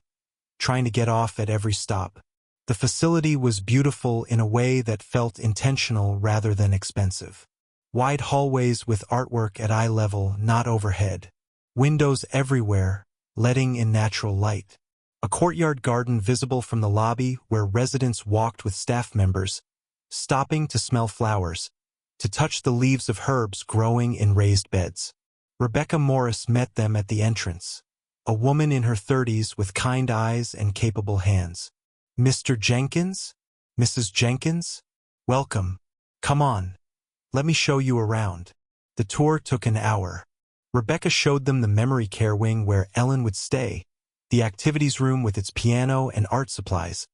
trying to get off at every stop. The facility was beautiful in a way that felt intentional rather than expensive. Wide hallways with artwork at eye level, not overhead. Windows everywhere, letting in natural light. A courtyard garden visible from the lobby where residents walked with staff members, stopping to smell flowers, to touch the leaves of herbs growing in raised beds. Rebecca Morris met them at the entrance, a woman in her 30s with kind eyes and capable hands. Mr. Jenkins? Mrs. Jenkins? Welcome. Come on. Let me show you around. The tour took an hour. Rebecca showed them the memory care wing where Ellen would stay, the activities room with its piano and art supplies,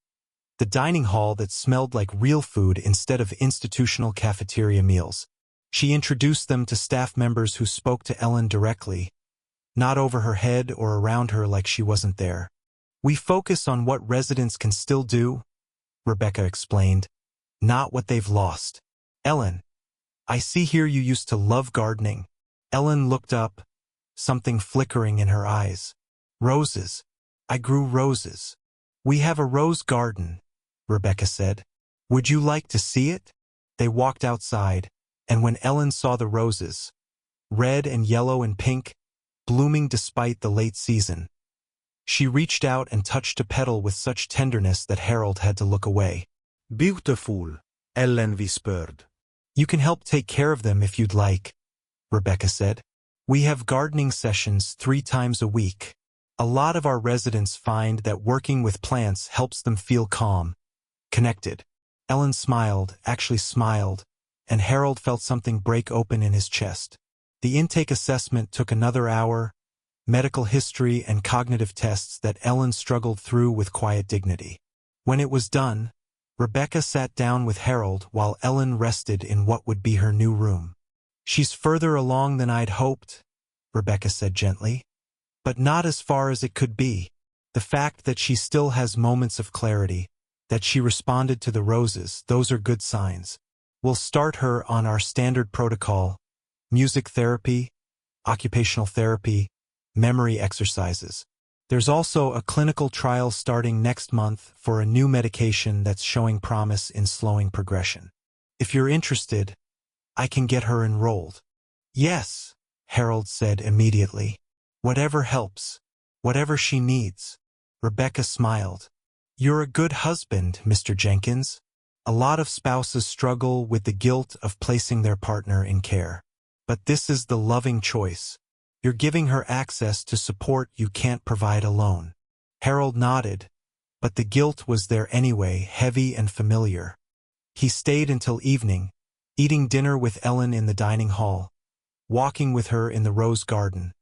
the dining hall that smelled like real food instead of institutional cafeteria meals. She introduced them to staff members who spoke to Ellen directly, not over her head or around her like she wasn't there. We focus on what residents can still do, Rebecca explained, not what they've lost. Ellen, I see here you used to love gardening. Ellen looked up, something flickering in her eyes. Roses. I grew roses. We have a rose garden, Rebecca said. Would you like to see it? They walked outside, and when Ellen saw the roses, red and yellow and pink, blooming despite the late season, she reached out and touched a petal with such tenderness that Harold had to look away. Beautiful, Ellen whispered. You can help take care of them if you'd like, Rebecca said. We have gardening sessions 3 times a week. A lot of our residents find that working with plants helps them feel calm, connected. Ellen smiled, actually smiled, and Harold felt something break open in his chest. The intake assessment took another hour, medical history and cognitive tests that Ellen struggled through with quiet dignity. When it was done, Rebecca sat down with Harold while Ellen rested in what would be her new room. She's further along than I'd hoped, Rebecca said gently. But not as far as it could be. The fact that she still has moments of clarity, that she responded to the roses, those are good signs. We'll start her on our standard protocol: music therapy, occupational therapy, memory exercises. There's also a clinical trial starting next month for a new medication that's showing promise in slowing progression. If you're interested, I can get her enrolled. Yes, Harold said immediately. Whatever helps. Whatever she needs. Rebecca smiled. You're a good husband, Mr. Jenkins. A lot of spouses struggle with the guilt of placing their partner in care. But this is the loving choice. You're giving her access to support you can't provide alone. Harold nodded, but the guilt was there anyway, heavy and familiar. He stayed until evening, eating dinner with Ellen in the dining hall, walking with her in the rose garden,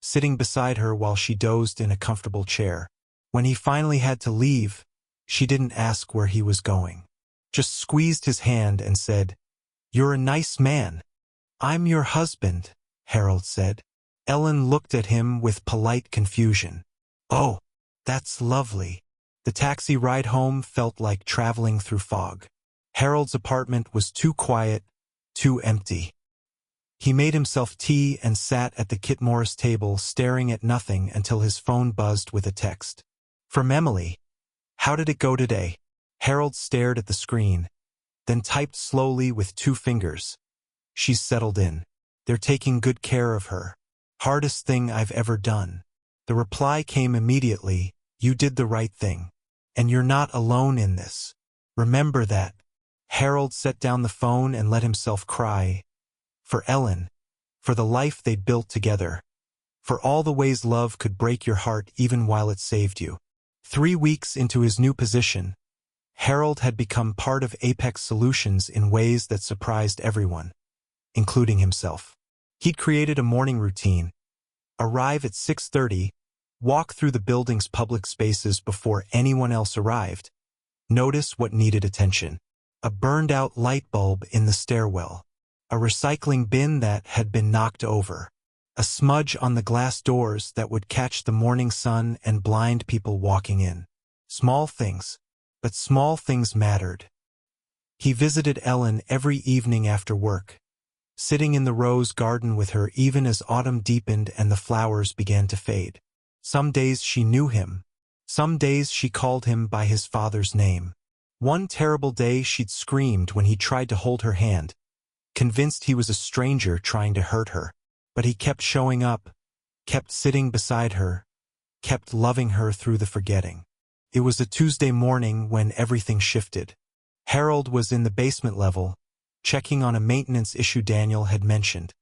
sitting beside her while she dozed in a comfortable chair. When he finally had to leave, she didn't ask where he was going. Just squeezed his hand and said, "You're a nice man." "I'm your husband," Harold said. Ellen looked at him with polite confusion. "Oh, that's lovely." The taxi ride home felt like traveling through fog. Harold's apartment was too quiet, too empty. He made himself tea and sat at the Kit Morris table staring at nothing until his phone buzzed with a text. From Emily. "How did it go today?" Harold stared at the screen, then typed slowly with 2 fingers. "She's settled in. They're taking good care of her. Hardest thing I've ever done." The reply came immediately, "You did the right thing. And you're not alone in this. Remember that." Harold set down the phone and let himself cry. For Ellen. For the life they'd built together. For all the ways love could break your heart even while it saved you. 3 weeks into his new position, Harold had become part of Apex Solutions in ways that surprised everyone, including himself. He'd created a morning routine. Arrive at 6:30, walk through the building's public spaces before anyone else arrived. Notice what needed attention. A burned-out light bulb in the stairwell. A recycling bin that had been knocked over. A smudge on the glass doors that would catch the morning sun and blind people walking in. Small things, but small things mattered. He visited Ellen every evening after work, sitting in the rose garden with her even as autumn deepened and the flowers began to fade. Some days she knew him. Some days she called him by his father's name. One terrible day she'd screamed when he tried to hold her hand, convinced he was a stranger trying to hurt her. But he kept showing up, kept sitting beside her, kept loving her through the forgetting. It was a Tuesday morning when everything shifted. Harold was in the basement level, checking on a maintenance issue Daniel had mentioned.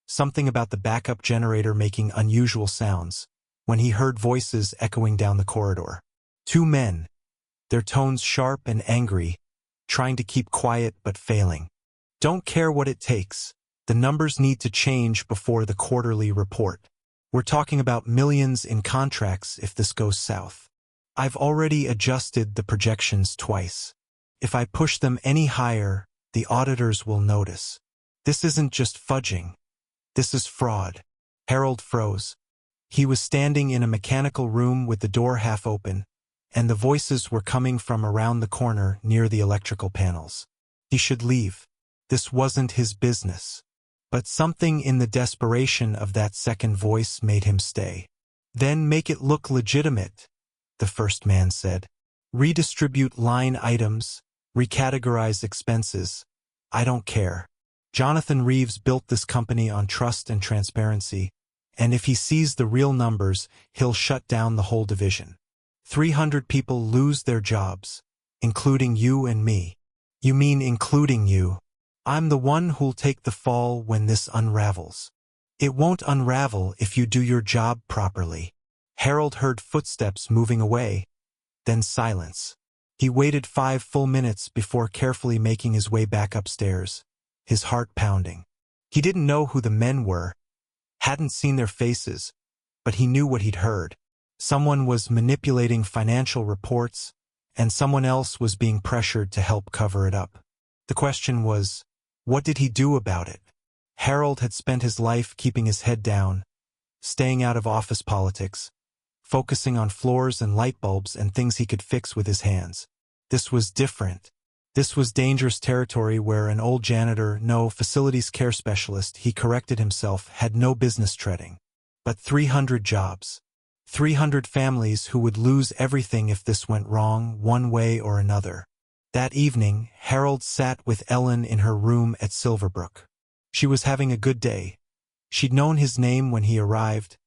Something about the backup generator making unusual sounds, when he heard voices echoing down the corridor. 2 men, their tones sharp and angry, trying to keep quiet but failing. "Don't care what it takes. The numbers need to change before the quarterly report. We're talking about millions in contracts if this goes south. I've already adjusted the projections twice. If I push them any higher, the auditors will notice. This isn't just fudging. This is fraud." Harold froze. He was standing in a mechanical room with the door half open, and the voices were coming from around the corner near the electrical panels. He should leave. This wasn't his business. But something in the desperation of that second voice made him stay. "Then make it look legitimate," the first man said. "Redistribute line items, recategorize expenses, I don't care. Jonathan Reeves built this company on trust and transparency, and if he sees the real numbers, he'll shut down the whole division. 300 people lose their jobs, including you and me. You mean including you? I'm the one who'll take the fall when this unravels. It won't unravel if you do your job properly. Harold heard footsteps moving away, then silence. He waited 5 full minutes before carefully making his way back upstairs, his heart pounding. He didn't know who the men were, hadn't seen their faces, but he knew what he'd heard. Someone was manipulating financial reports, and someone else was being pressured to help cover it up. The question was, what did he do about it? Harold had spent his life keeping his head down, staying out of office politics, focusing on floors and light bulbs and things he could fix with his hands. This was different. This was dangerous territory where an old janitor, no facilities care specialist, he corrected himself, had no business treading. But 300 jobs. 300 families who would lose everything if this went wrong, one way or another. That evening, Harold sat with Ellen in her room at Silverbrook. She was having a good day. She'd known his name when he arrived,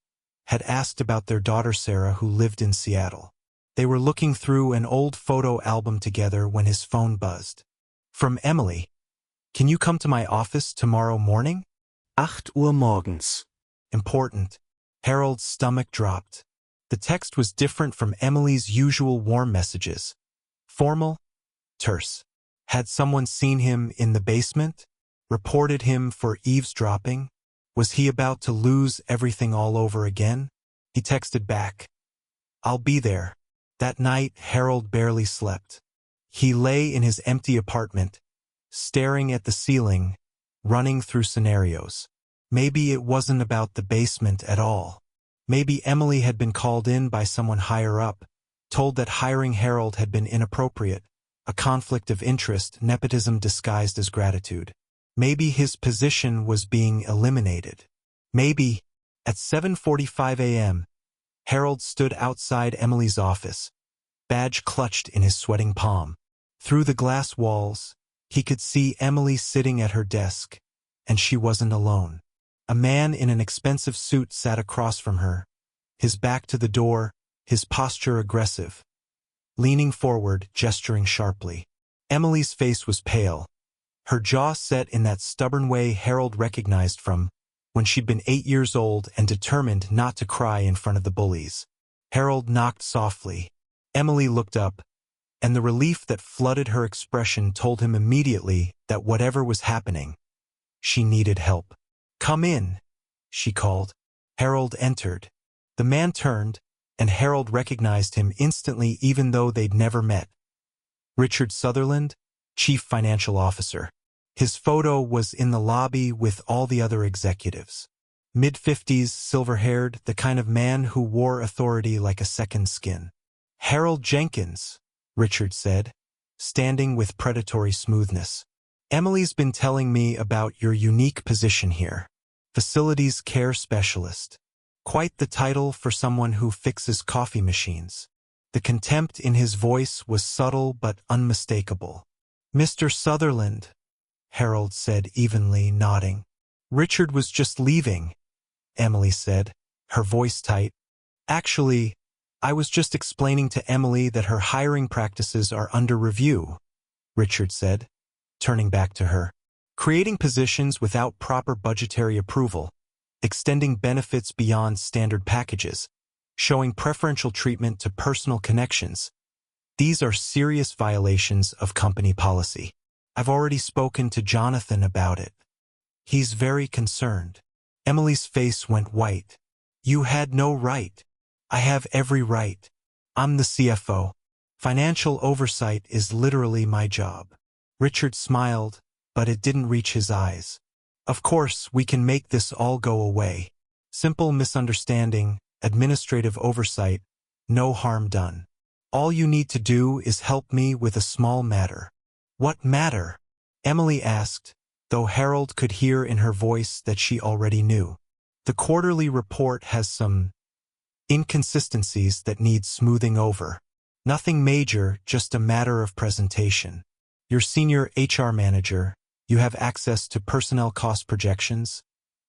had asked about their daughter Sarah who lived in Seattle. They were looking through an old photo album together when his phone buzzed. From Emily. Can you come to my office tomorrow morning? 8 Uhr morgens. Important. Harold's stomach dropped. The text was different from Emily's usual warm messages. Formal, terse. Had someone seen him in the basement? Reported him for eavesdropping? Was he about to lose everything all over again? He texted back, I'll be there. That night, Harold barely slept. He lay in his empty apartment, staring at the ceiling, running through scenarios. Maybe it wasn't about the basement at all. Maybe Emily had been called in by someone higher up, told that hiring Harold had been inappropriate, a conflict of interest, nepotism disguised as gratitude. Maybe his position was being eliminated. Maybe, at 7:45 a.m., Harold stood outside Emily's office, badge clutched in his sweating palm. Through the glass walls, he could see Emily sitting at her desk, and she wasn't alone. A man in an expensive suit sat across from her, his back to the door, his posture aggressive. Leaning forward, gesturing sharply. Emily's face was pale, her jaw set in that stubborn way Harold recognized from when she'd been 8 years old and determined not to cry in front of the bullies. Harold knocked softly. Emily looked up, and the relief that flooded her expression told him immediately that whatever was happening, she needed help. Come in, she called. Harold entered. The man turned, and Harold recognized him instantly even though they'd never met. Richard Sutherland, Chief Financial Officer. His photo was in the lobby with all the other executives. Mid-50s, silver-haired, the kind of man who wore authority like a second skin. Harold Jenkins, Richard said, standing with predatory smoothness. Emily's been telling me about your unique position here. Facilities care specialist. Quite the title for someone who fixes coffee machines. The contempt in his voice was subtle but unmistakable. Mr. Sutherland, Harold said evenly, nodding. Richard was just leaving, Emily said, her voice tight. Actually, I was just explaining to Emily that her hiring practices are under review, Richard said, turning back to her. Creating positions without proper budgetary approval, extending benefits beyond standard packages, showing preferential treatment to personal connections. These are serious violations of company policy. I've already spoken to Jonathan about it. He's very concerned. Emily's face went white. You had no right. I have every right. I'm the CFO. Financial oversight is literally my job. Richard smiled, but it didn't reach his eyes. Of course, we can make this all go away. Simple misunderstanding, administrative oversight, no harm done. All you need to do is help me with a small matter. What matter? Emily asked, though Harold could hear in her voice that she already knew. The quarterly report has some inconsistencies that need smoothing over. Nothing major, just a matter of presentation. Your senior HR manager, You have access to personnel cost projections,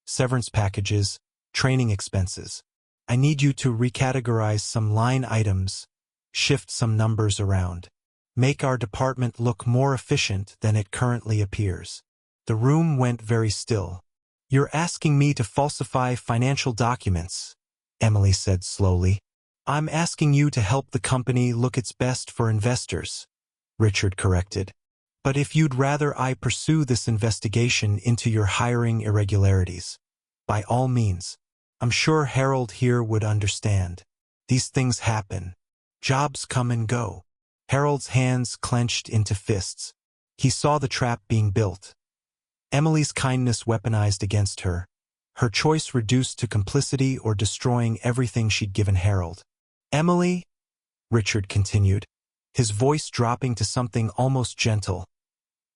severance packages, training expenses. I need you to recategorize some line items, shift some numbers around. Make our department look more efficient than it currently appears. The room went very still. You're asking me to falsify financial documents, Emily said slowly. I'm asking you to help the company look its best for investors, Richard corrected. But if you'd rather I pursue this investigation into your hiring irregularities, by all means. I'm sure Harold here would understand. These things happen. Jobs come and go. Harold's hands clenched into fists. He saw the trap being built. Emily's kindness weaponized against her. Her choice reduced to complicity or destroying everything she'd given Harold. Emily, Richard continued, his voice dropping to something almost gentle.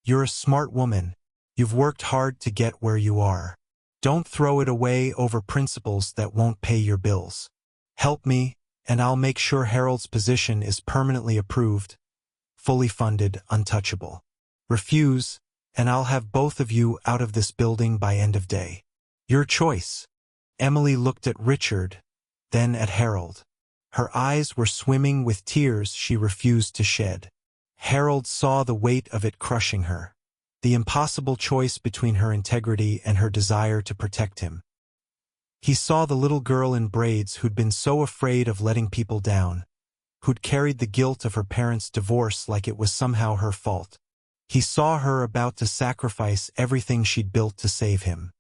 You're a smart woman. You've worked hard to get where you are. Don't throw it away over principles that won't pay your bills. Help me, and I'll make sure Harold's position is permanently approved, fully funded, untouchable. Refuse, and I'll have both of you out of this building by end of day. Your choice. Emily looked at Richard, then at Harold. Her eyes were swimming with tears she refused to shed. Harold saw the weight of it crushing her. The impossible choice between her integrity and her desire to protect him. He saw the little girl in braids who'd been so afraid of letting people down, who'd carried the guilt of her parents' divorce like it was somehow her fault. He saw her about to sacrifice everything she'd built to save him.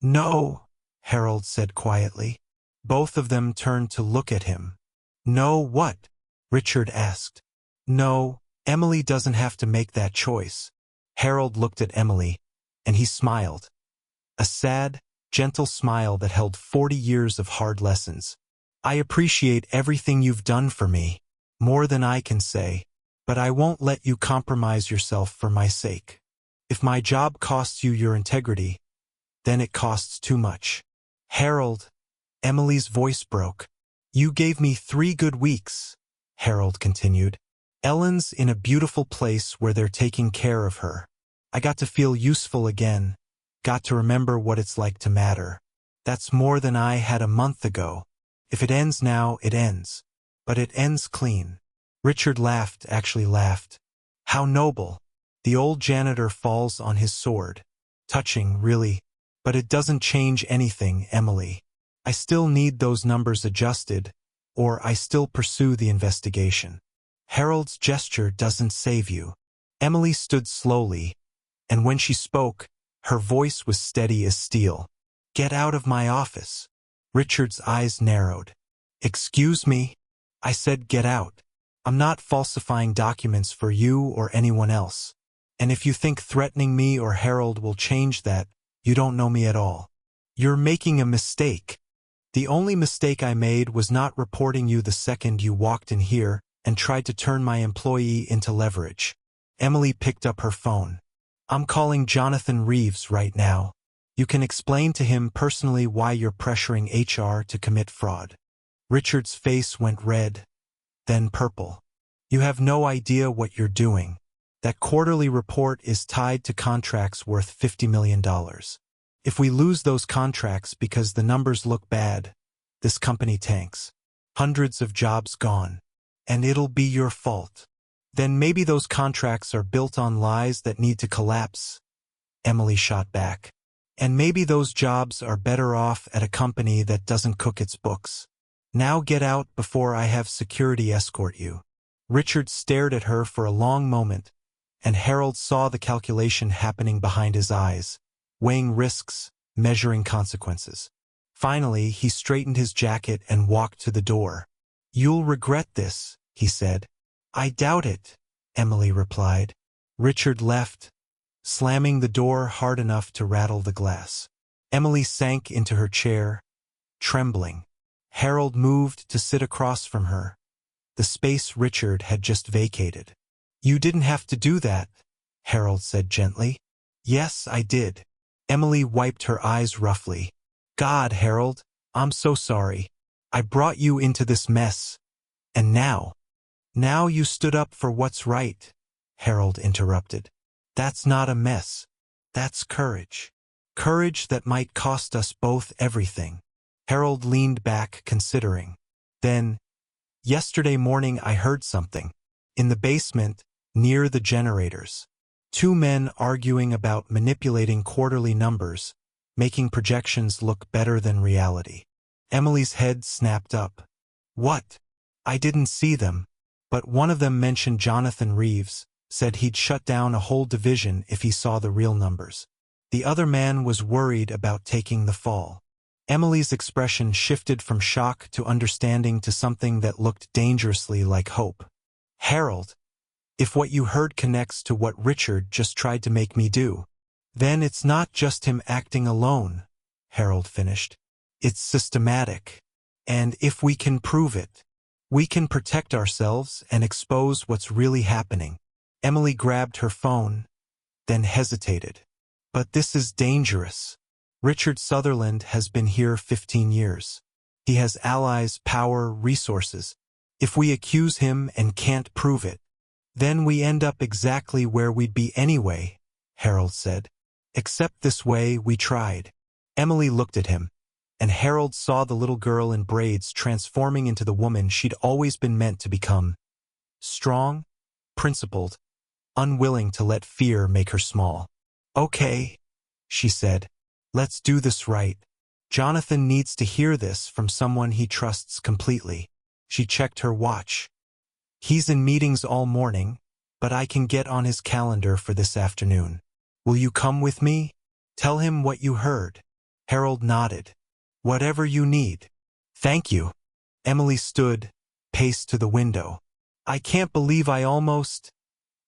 No, Harold said quietly. Both of them turned to look at him. No what? Richard asked. No, Emily doesn't have to make that choice. Harold looked at Emily, and he smiled. A sad, gentle smile that held 40 years of hard lessons. I appreciate everything you've done for me, more than I can say, but I won't let you compromise yourself for my sake. If my job costs you your integrity, then it costs too much. Harold, Emily's voice broke. You gave me 3 good weeks, Harold continued. Ellen's in a beautiful place where they're taking care of her. I got to feel useful again, got to remember what it's like to matter. That's more than I had a month ago. If it ends now, it ends. But it ends clean. Richard laughed, actually laughed. How noble. The old janitor falls on his sword. Touching, really. But it doesn't change anything, Emily. I still need those numbers adjusted, or I still pursue the investigation. Harold's gesture doesn't save you. Emily stood slowly, and when she spoke, her voice was steady as steel. Get out of my office. Richard's eyes narrowed. Excuse me? I said get out. I'm not falsifying documents for you or anyone else. And if you think threatening me or Harold will change that, you don't know me at all. You're making a mistake. The only mistake I made was not reporting you the second you walked in here and tried to turn my employee into leverage. Emily picked up her phone. I'm calling Jonathan Reeves right now. You can explain to him personally why you're pressuring HR to commit fraud. Richard's face went red, then purple. You have no idea what you're doing. That quarterly report is tied to contracts worth $50 million. If we lose those contracts because the numbers look bad, this company tanks. Hundreds of jobs gone. And it'll be your fault. Then maybe those contracts are built on lies that need to collapse. Emily shot back. And maybe those jobs are better off at a company that doesn't cook its books. Now get out before I have security escort you. Richard stared at her for a long moment, and Harold saw the calculation happening behind his eyes, weighing risks, measuring consequences. Finally, he straightened his jacket and walked to the door. You'll regret this, he said. I doubt it, Emily replied. Richard left, slamming the door hard enough to rattle the glass. Emily sank into her chair, trembling. Harold moved to sit across from her, the space Richard had just vacated. You didn't have to do that, Harold said gently. Yes, I did. Emily wiped her eyes roughly. God, Harold, I'm so sorry. I brought you into this mess. And now you stood up for what's right, Harold interrupted. That's not a mess. That's courage. Courage that might cost us both everything. Harold leaned back, considering. Then, yesterday morning I heard something. In the basement, near the generators. Two men arguing about manipulating quarterly numbers, making projections look better than reality. Emily's head snapped up. What? I didn't see them, but one of them mentioned Jonathan Reeves, said he'd shut down a whole division if he saw the real numbers. The other man was worried about taking the fall. Emily's expression shifted from shock to understanding to something that looked dangerously like hope. Harold, if what you heard connects to what Richard just tried to make me do, then it's not just him acting alone, Harold finished. It's systematic. And if we can prove it, we can protect ourselves and expose what's really happening. Emily grabbed her phone, then hesitated. But this is dangerous. Richard Sutherland has been here 15 years. He has allies, power, resources. If we accuse him and can't prove it, then we end up exactly where we'd be anyway, Harold said. Except this way we tried. Emily looked at him, and Harold saw the little girl in braids transforming into the woman she'd always been meant to become. Strong, principled, unwilling to let fear make her small. Okay, she said. Let's do this right. Jonathan needs to hear this from someone he trusts completely. She checked her watch. He's in meetings all morning, but I can get on his calendar for this afternoon. Will you come with me? Tell him what you heard. Harold nodded. Whatever you need. Thank you. Emily stood, paced to the window. I can't believe I almost...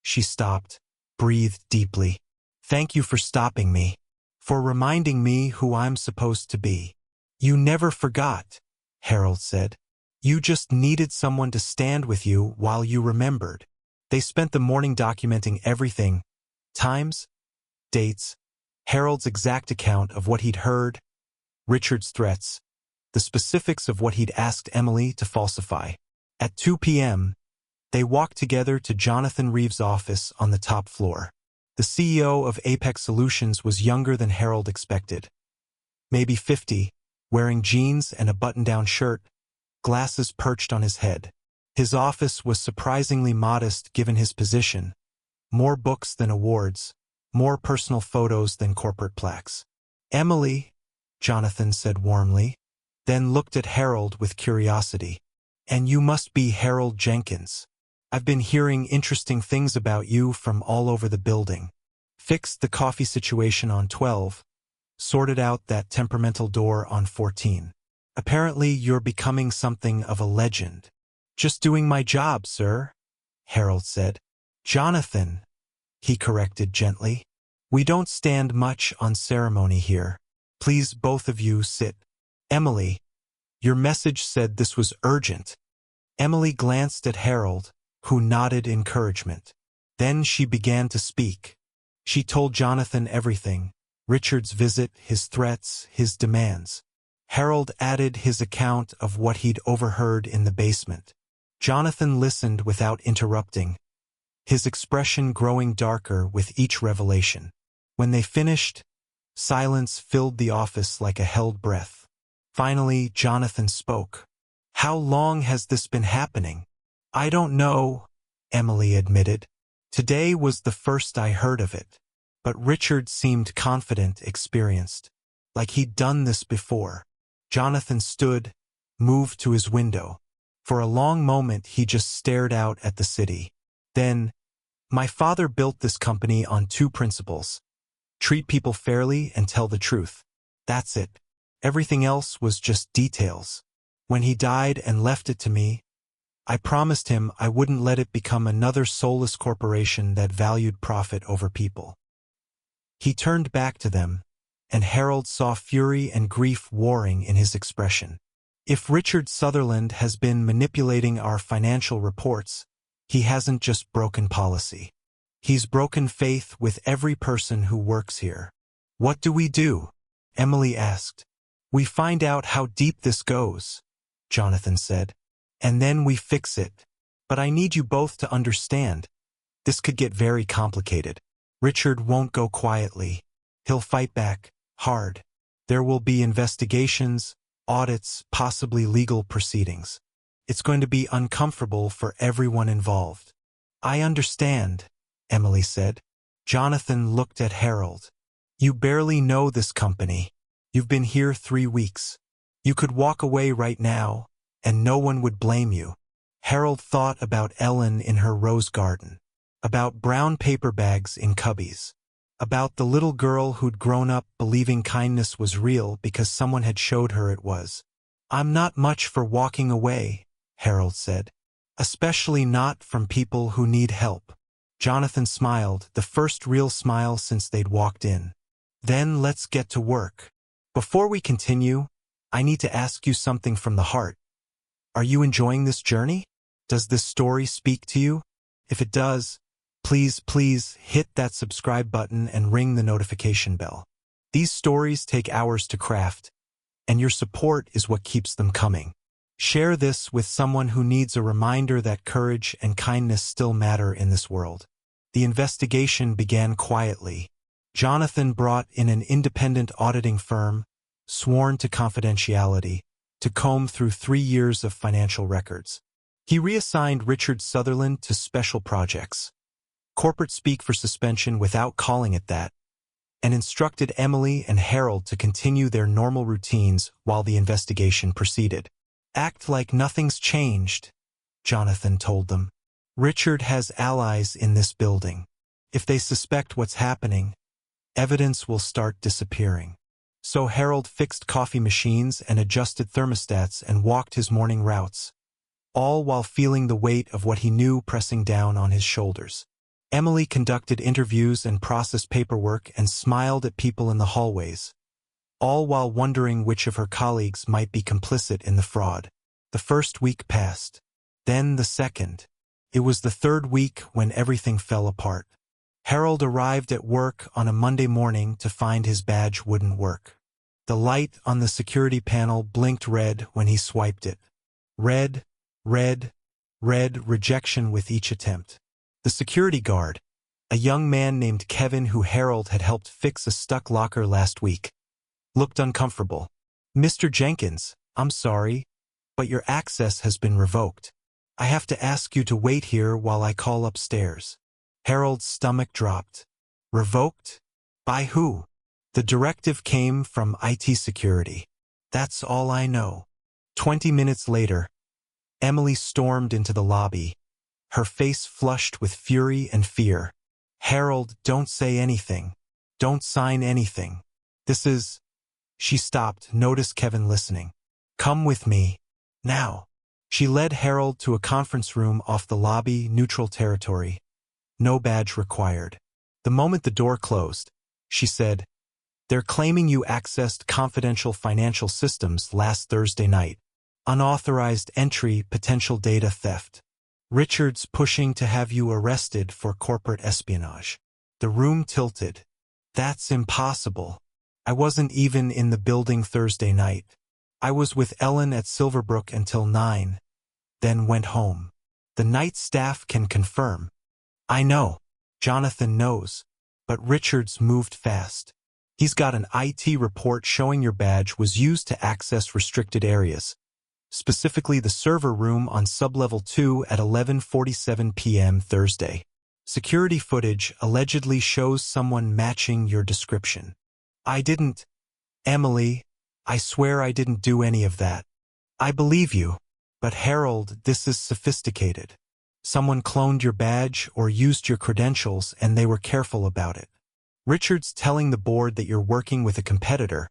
She stopped, breathed deeply. Thank you for stopping me. For reminding me who I'm supposed to be. You never forgot, Harold said. You just needed someone to stand with you while you remembered. They spent the morning documenting everything. Times, dates, Harold's exact account of what he'd heard, Richard's threats, the specifics of what he'd asked Emily to falsify. At 2 p.m., they walked together to Jonathan Reeves' office on the top floor. The CEO of Apex Solutions was younger than Harold expected. Maybe 50, wearing jeans and a button-down shirt, glasses perched on his head. His office was surprisingly modest given his position. More books than awards, more personal photos than corporate plaques. Emily, Jonathan said warmly, then looked at Harold with curiosity. And you must be Harold Jenkins. I've been hearing interesting things about you from all over the building. Fixed the coffee situation on 12, sorted out that temperamental door on 14. Apparently you're becoming something of a legend. Just doing my job, sir, Harold said. Jonathan, he corrected gently. We don't stand much on ceremony here. Please both of you sit. Emily, your message said this was urgent. Emily glanced at Harold, who nodded encouragement. Then she began to speak. She told Jonathan everything, Richard's visit, his threats, his demands. Harold added his account of what he'd overheard in the basement. Jonathan listened without interrupting, his expression growing darker with each revelation. When they finished, silence filled the office like a held breath. Finally, Jonathan spoke. How long has this been happening? I don't know, Emily admitted. Today was the first I heard of it. But Richard seemed confident, experienced, like he'd done this before. Jonathan stood, moved to his window. For a long moment he just stared out at the city. Then, my father built this company on 2 principles. Treat people fairly and tell the truth. That's it. Everything else was just details. When he died and left it to me, I promised him I wouldn't let it become another soulless corporation that valued profit over people. He turned back to them, and Harold saw fury and grief warring in his expression. If Richard Sutherland has been manipulating our financial reports, he hasn't just broken policy. He's broken faith with every person who works here. What do we do? Emily asked. We find out how deep this goes, Jonathan said. And then we fix it. But I need you both to understand. This could get very complicated. Richard won't go quietly. He'll fight back, hard. There will be investigations, audits, possibly legal proceedings. It's going to be uncomfortable for everyone involved. I understand, Emily said. Jonathan looked at Harold. You barely know this company. You've been here 3 weeks. You could walk away right now, and no one would blame you. Harold thought about Ellen in her rose garden, about brown paper bags in cubbies, about the little girl who'd grown up believing kindness was real because someone had showed her it was. I'm not much for walking away, Harold said. Especially not from people who need help. Jonathan smiled, the first real smile since they'd walked in. Then let's get to work. Before we continue, I need to ask you something from the heart. Are you enjoying this journey? Does this story speak to you? If it does, please hit that subscribe button and ring the notification bell. These stories take hours to craft, and your support is what keeps them coming. Share this with someone who needs a reminder that courage and kindness still matter in this world. The investigation began quietly. Jonathan brought in an independent auditing firm, sworn to confidentiality, to comb through 3 years of financial records. He reassigned Richard Sutherland to special projects, corporate speak for suspension without calling it that, and instructed Emily and Harold to continue their normal routines while the investigation proceeded. Act like nothing's changed, Jonathan told them. Richard has allies in this building. If they suspect what's happening, evidence will start disappearing. So Harold fixed coffee machines and adjusted thermostats and walked his morning routes, all while feeling the weight of what he knew pressing down on his shoulders. Emily conducted interviews and processed paperwork and smiled at people in the hallways, all while wondering which of her colleagues might be complicit in the fraud. The first week passed. Then the second. It was the third week when everything fell apart. Harold arrived at work on a Monday morning to find his badge wouldn't work. The light on the security panel blinked red when he swiped it. Red, rejection with each attempt. The security guard, a young man named Kevin who Harold had helped fix a stuck locker last week, looked uncomfortable. Mr. Jenkins, I'm sorry, but your access has been revoked. I have to ask you to wait here while I call upstairs. Harold's stomach dropped. Revoked? By who? The directive came from IT security. That's all I know. 20 minutes later, Emily stormed into the lobby, her face flushed with fury and fear. Harold, don't say anything. Don't sign anything. This is... She stopped, noticed Kevin listening. Come with me. Now. She led Harold to a conference room off the lobby, neutral territory. No badge required. The moment the door closed, she said, They're claiming you accessed confidential financial systems last Thursday night. Unauthorized entry, potential data theft. Richard's pushing to have you arrested for corporate espionage. The room tilted. That's impossible. I wasn't even in the building Thursday night. I was with Ellen at Silverbrook until 9, then went home. The night staff can confirm. I know. Jonathan knows. But Richard's moved fast. He's got an IT report showing your badge was used to access restricted areas, specifically the server room on sublevel 2 at 11:47 p.m. Thursday. Security footage allegedly shows someone matching your description. I didn't. Emily, I swear I didn't do any of that. I believe you. But Harold, this is sophisticated. Someone cloned your badge or used your credentials and they were careful about it. Richard's telling the board that you're working with a competitor,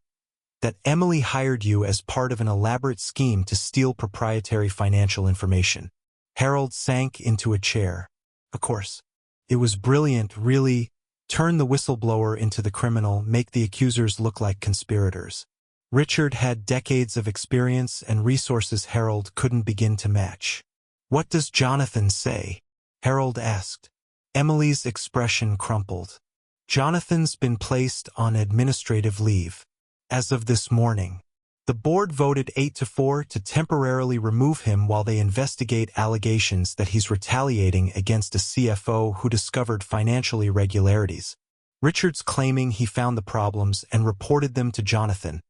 that Emily hired you as part of an elaborate scheme to steal proprietary financial information. Harold sank into a chair. Of course. It was brilliant, really. Turn the whistleblower into the criminal, make the accusers look like conspirators. Richard had decades of experience and resources Harold couldn't begin to match. What does Jonathan say? Harold asked. Emily's expression crumpled. Jonathan's been placed on administrative leave. As of this morning, the board voted 8-4 to temporarily remove him while they investigate allegations that he's retaliating against a CFO who discovered financial irregularities. Richard's claiming he found the problems and reported them to Jonathan,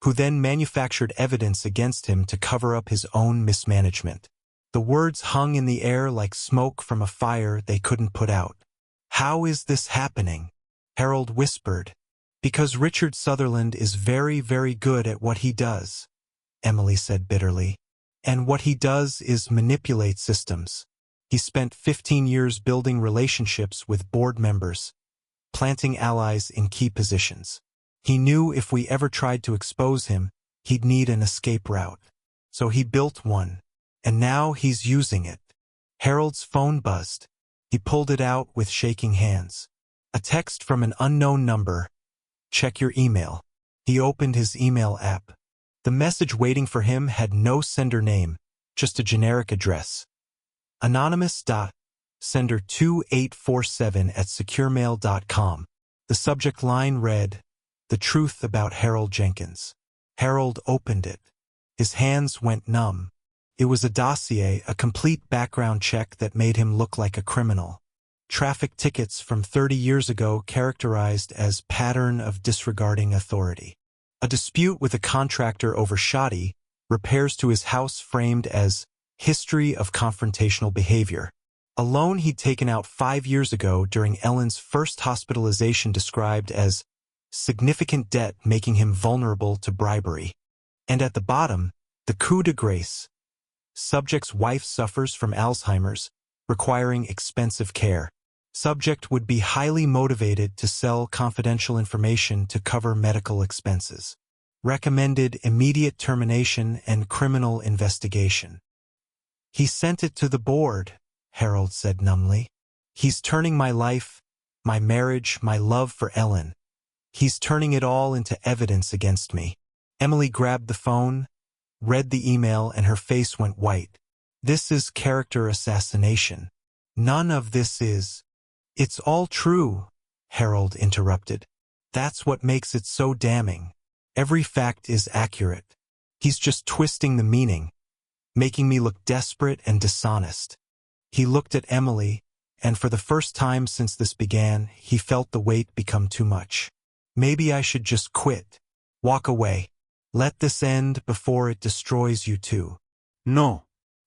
who then manufactured evidence against him to cover up his own mismanagement. The words hung in the air like smoke from a fire they couldn't put out. "How is this happening?" Harold whispered. "Because Richard Sutherland is very, very good at what he does," Emily said bitterly. "And what he does is manipulate systems. He spent 15 years building relationships with board members, planting allies in key positions. He knew if we ever tried to expose him, he'd need an escape route. So he built one, and now he's using it." Harold's phone buzzed. He pulled it out with shaking hands. A text from an unknown number. "Check your email." He opened his email app. The message waiting for him had no sender name, just a generic address. Anonymous. Sender 2847@securemail.com. The subject line read, "The truth about Harold Jenkins." Harold opened it. His hands went numb. It was a dossier, a complete background check that made him look like a criminal. Traffic tickets from 30 years ago characterized as pattern of disregarding authority. A dispute with a contractor over shoddy repairs to his house framed as history of confrontational behavior. A loan he'd taken out 5 years ago during Ellen's first hospitalization described as significant debt making him vulnerable to bribery. And at the bottom, the coup de grace. Subject's wife suffers from Alzheimer's, requiring expensive care. Subject would be highly motivated to sell confidential information to cover medical expenses. Recommended immediate termination and criminal investigation. "He sent it to the board," Harold said numbly. "He's turning my life, my marriage, my love for Ellen. He's turning it all into evidence against me." Emily grabbed the phone, read the email, and her face went white. "This is character assassination. None of this is." "It's all true," Harold interrupted. "That's what makes it so damning. Every fact is accurate. He's just twisting the meaning, making me look desperate and dishonest." He looked at Emily, and for the first time since this began, he felt the weight become too much. "Maybe I should just quit. Walk away. Let this end before it destroys you too." No.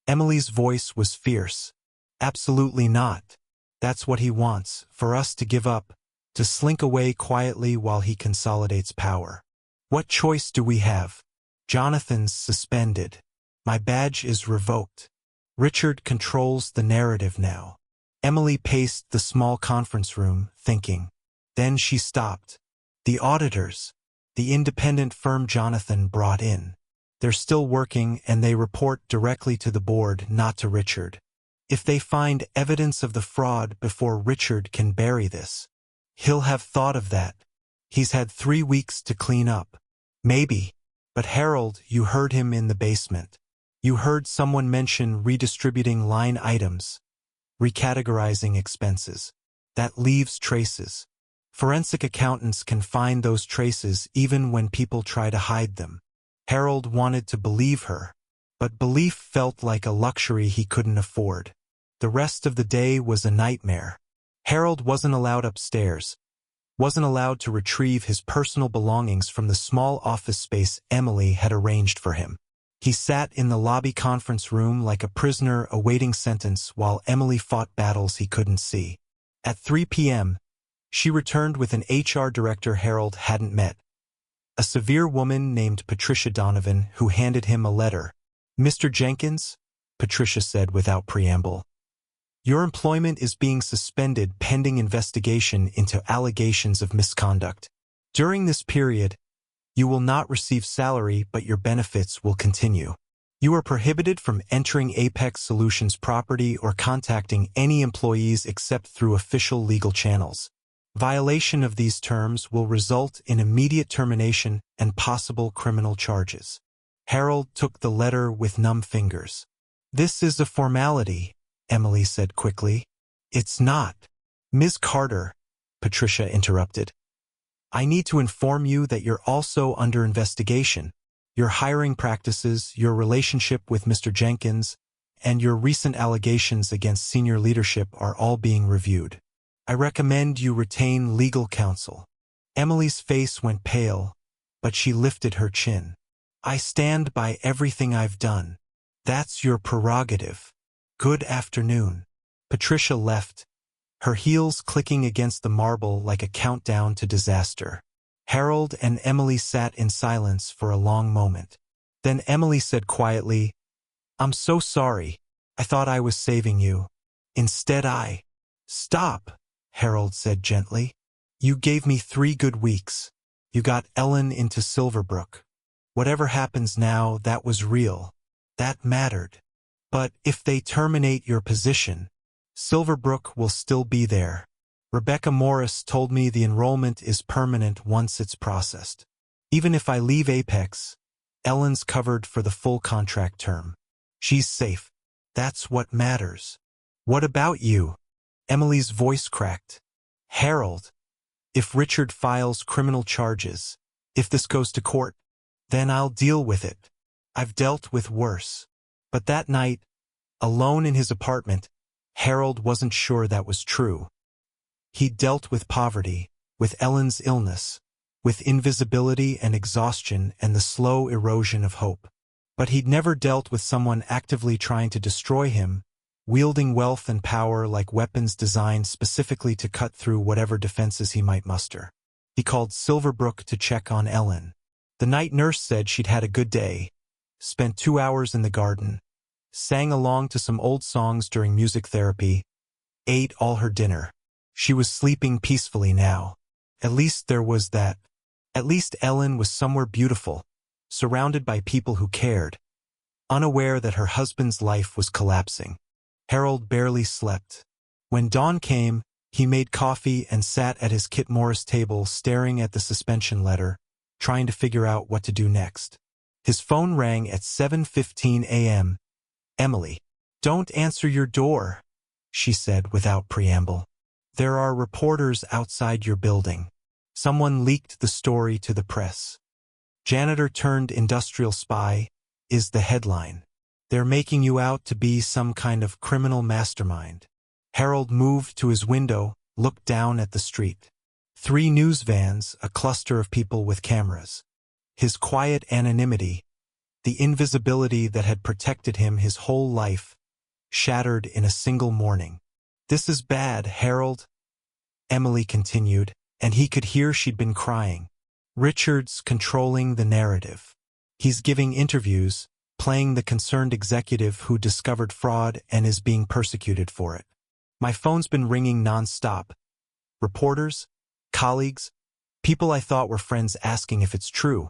Emily's voice was fierce. "Absolutely not. That's what he wants, for us to give up, to slink away quietly while he consolidates power. What choice do we have? Jonathan's suspended. My badge is revoked. Richard controls the narrative now." Emily paced the small conference room, thinking. Then she stopped. The auditors, the independent firm Jonathan brought in. They're still working, and they report directly to the board, not to Richard. If they find evidence of the fraud before Richard can bury this, he'll have thought of that. He's had 3 weeks to clean up. Maybe. But Harold, you heard him in the basement. You heard someone mention redistributing line items, recategorizing expenses. That leaves traces. Forensic accountants can find those traces even when people try to hide them. Harold wanted to believe her, but belief felt like a luxury he couldn't afford. The rest of the day was a nightmare. Harold wasn't allowed upstairs, wasn't allowed to retrieve his personal belongings from the small office space Emily had arranged for him. He sat in the lobby conference room like a prisoner awaiting sentence while Emily fought battles he couldn't see. At 3 p.m., she returned with an HR director Harold hadn't met, a severe woman named Patricia Donovan who handed him a letter. "Mr. Jenkins," Patricia said without preamble, "your employment is being suspended pending investigation into allegations of misconduct. During this period, you will not receive salary, but your benefits will continue. You are prohibited from entering Apex Solutions property or contacting any employees except through official legal channels. Violation of these terms will result in immediate termination and possible criminal charges." Harold took the letter with numb fingers. "This is a formality," Emily said quickly. "It's not." "Ms. Carter," Patricia interrupted, "I need to inform you that you're also under investigation. Your hiring practices, your relationship with Mr. Jenkins, and your recent allegations against senior leadership are all being reviewed." I recommend you retain legal counsel. Emily's face went pale, but she lifted her chin. I stand by everything I've done. That's your prerogative. Good afternoon. Patricia left, her heels clicking against the marble like a countdown to disaster. Harold and Emily sat in silence for a long moment. Then Emily said quietly, I'm so sorry. I thought I was saving you. Instead I... Stop, Harold said gently. You gave me 3 good weeks. You got Ellen into Silverbrook. Whatever happens now, that was real. That mattered. But if they terminate your position, Silverbrook will still be there. Rebecca Morris told me the enrollment is permanent once it's processed. Even if I leave Apex, Ellen's covered for the full contract term. She's safe. That's what matters. What about you? Emily's voice cracked. Harold, if Richard files criminal charges, if this goes to court, then I'll deal with it. I've dealt with worse. But that night, alone in his apartment, Harold wasn't sure that was true. He'd dealt with poverty, with Ellen's illness, with invisibility and exhaustion and the slow erosion of hope. But he'd never dealt with someone actively trying to destroy him, wielding wealth and power like weapons designed specifically to cut through whatever defenses he might muster. He called Silverbrook to check on Ellen. The night nurse said she'd had a good day, spent 2 hours in the garden, sang along to some old songs during music therapy, ate all her dinner. She was sleeping peacefully now. At least there was that. At least Ellen was somewhere beautiful, surrounded by people who cared, unaware that her husband's life was collapsing. Harold barely slept. When dawn came, he made coffee and sat at his Kit Morris table staring at the suspension letter, trying to figure out what to do next. His phone rang at 7:15 a.m. Emily, don't answer your door, she said without preamble. There are reporters outside your building. Someone leaked the story to the press. Janitor turned industrial spy is the headline. They're making you out to be some kind of criminal mastermind. Harold moved to his window, looked down at the street. 3 news vans, a cluster of people with cameras. His quiet anonymity, the invisibility that had protected him his whole life, shattered in a single morning. This is bad, Harold, Emily continued, and he could hear she'd been crying. Richard's controlling the narrative. He's giving interviews, playing the concerned executive who discovered fraud and is being persecuted for it. My phone's been ringing non-stop. Reporters, colleagues, people I thought were friends asking if it's true.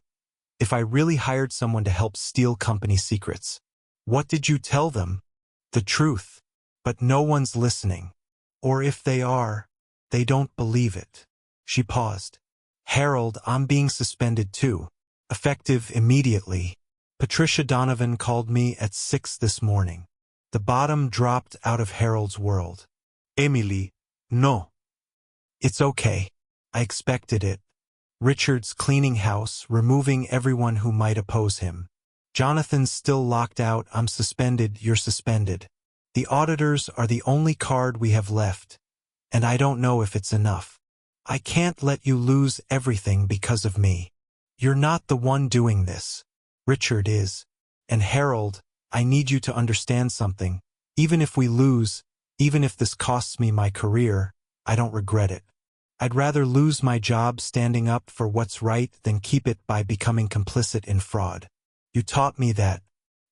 If I really hired someone to help steal company secrets. What did you tell them? The truth. But no one's listening. Or if they are, they don't believe it. She paused. Harold, I'm being suspended too. Effective immediately. Patricia Donovan called me at 6 this morning. The bottom dropped out of Harold's world. Emily, no. It's okay. I expected it. Richard's cleaning house, removing everyone who might oppose him. Jonathan's still locked out. I'm suspended. You're suspended. The auditors are the only card we have left, and I don't know if it's enough. I can't let you lose everything because of me. You're not the one doing this. Richard is. And Harold, I need you to understand something. Even if we lose, even if this costs me my career, I don't regret it. I'd rather lose my job standing up for what's right than keep it by becoming complicit in fraud. You taught me that.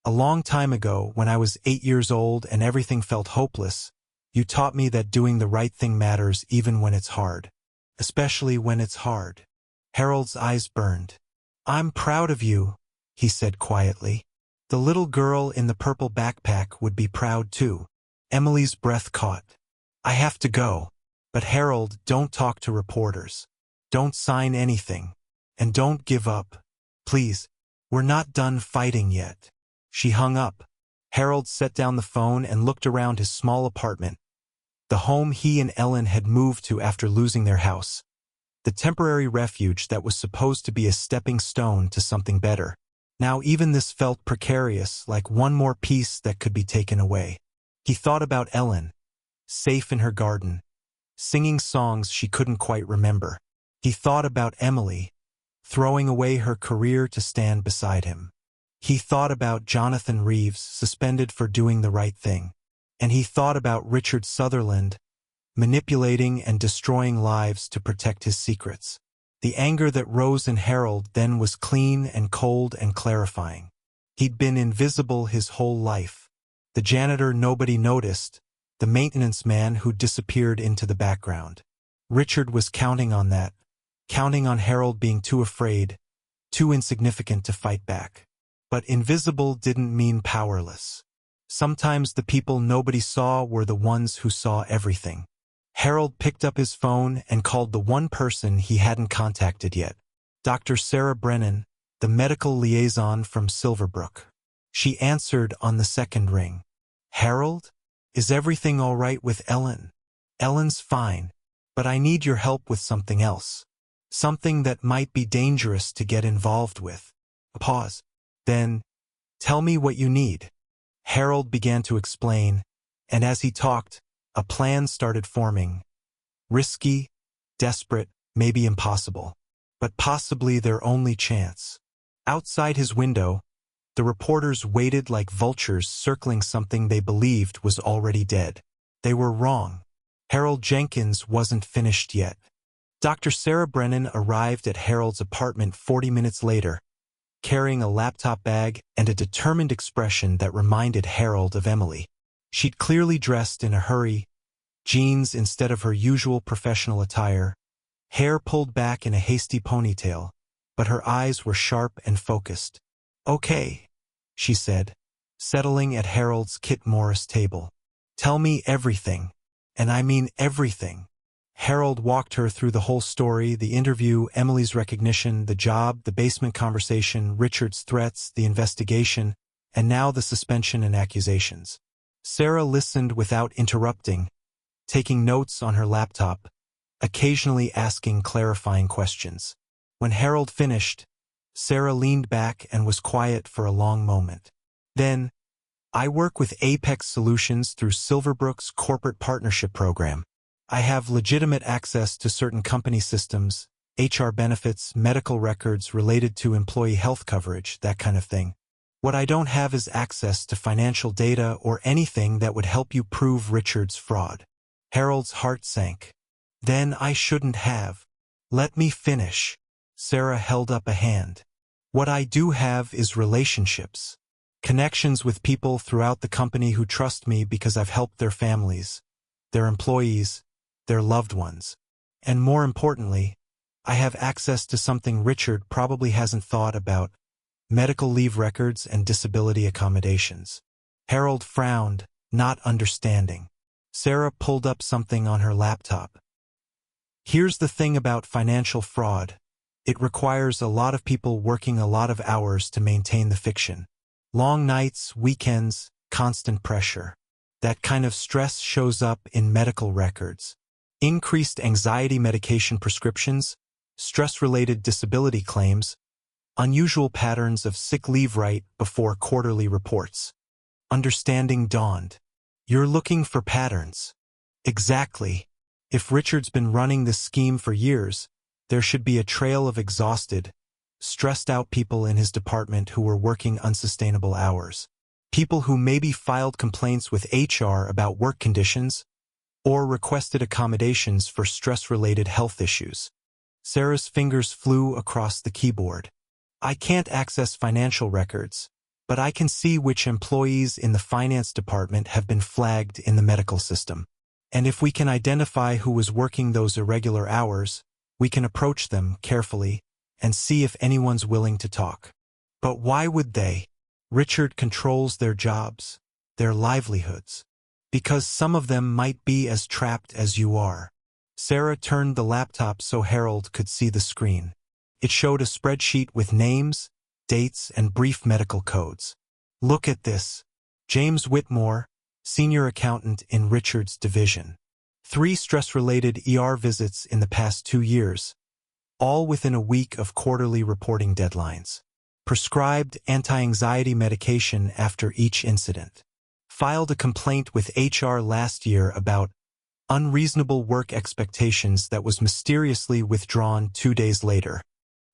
A long time ago, when I was 8 years old and everything felt hopeless, you taught me that doing the right thing matters even when it's hard. Especially when it's hard. Harold's eyes burned. I'm proud of you, he said quietly. The little girl in the purple backpack would be proud too. Emily's breath caught. I have to go. But Harold, don't talk to reporters. Don't sign anything. And don't give up. Please. We're not done fighting yet. She hung up. Harold set down the phone and looked around his small apartment. The home he and Ellen had moved to after losing their house. The temporary refuge that was supposed to be a stepping stone to something better. Now even this felt precarious, like one more piece that could be taken away. He thought about Ellen, safe in her garden, singing songs she couldn't quite remember. He thought about Emily, throwing away her career to stand beside him. He thought about Jonathan Reeves, suspended for doing the right thing. And he thought about Richard Sutherland, manipulating and destroying lives to protect his secrets. The anger that rose in Harold then was clean and cold and clarifying. He'd been invisible his whole life. The janitor nobody noticed, the maintenance man who disappeared into the background. Richard was counting on that, counting on Harold being too afraid, too insignificant to fight back. But invisible didn't mean powerless. Sometimes the people nobody saw were the ones who saw everything. Harold picked up his phone and called the one person he hadn't contacted yet, Dr. Sarah Brennan, the medical liaison from Silverbrook. She answered on the second ring. "Harold? Is everything all right with Ellen?" "Ellen's fine, but I need your help with something else. Something that might be dangerous to get involved with." A pause. Then, "Tell me what you need." Harold began to explain, and as he talked, a plan started forming. Risky, desperate, maybe impossible, but possibly their only chance. Outside his window, the reporters waited like vultures circling something they believed was already dead. They were wrong. Harold Jenkins wasn't finished yet. Dr. Sarah Brennan arrived at Harold's apartment 40 minutes later, carrying a laptop bag and a determined expression that reminded Harold of Emily. She'd clearly dressed in a hurry, jeans instead of her usual professional attire, hair pulled back in a hasty ponytail, but her eyes were sharp and focused. "Okay," she said, settling at Harold's Kit Morris table. "Tell me everything, and I mean everything." Harold walked her through the whole story: the interview, Emily's recognition, the job, the basement conversation, Richard's threats, the investigation, and now the suspension and accusations. Sarah listened without interrupting, taking notes on her laptop, occasionally asking clarifying questions. When Harold finished, Sarah leaned back and was quiet for a long moment. Then, "I work with Apex Solutions through Silverbrook's corporate partnership program. I have legitimate access to certain company systems, HR benefits, medical records related to employee health coverage, that kind of thing. What I don't have is access to financial data or anything that would help you prove Richard's fraud." Harold's heart sank. "Then I shouldn't have. Let me finish." Sarah held up a hand. "What I do have is relationships. Connections with people throughout the company who trust me because I've helped their families, their employees, their loved ones. And more importantly, I have access to something Richard probably hasn't thought about: medical leave records and disability accommodations." Harold frowned, not understanding. Sarah pulled up something on her laptop. "Here's the thing about financial fraud. It requires a lot of people working a lot of hours to maintain the fiction. Long nights, weekends, constant pressure. That kind of stress shows up in medical records. Increased anxiety medication prescriptions, stress-related disability claims, unusual patterns of sick leave right before quarterly reports." Understanding dawned. "You're looking for patterns." "Exactly. If Richard's been running this scheme for years, there should be a trail of exhausted, stressed-out people in his department who were working unsustainable hours. People who maybe filed complaints with HR about work conditions or requested accommodations for stress-related health issues." Sarah's fingers flew across the keyboard. "I can't access financial records, but I can see which employees in the finance department have been flagged in the medical system. And if we can identify who was working those irregular hours, we can approach them carefully and see if anyone's willing to talk." "But why would they? Richard controls their jobs, their livelihoods. Because some of them might be as trapped as you are." Sarah turned the laptop so Harold could see the screen. It showed a spreadsheet with names, dates, and brief medical codes. "Look at this. James Whitmore, senior accountant in Richard's division. 3 stress-related ER visits in the past 2 years, all within a week of quarterly reporting deadlines. Prescribed anti-anxiety medication after each incident. Filed a complaint with HR last year about unreasonable work expectations that was mysteriously withdrawn 2 days later.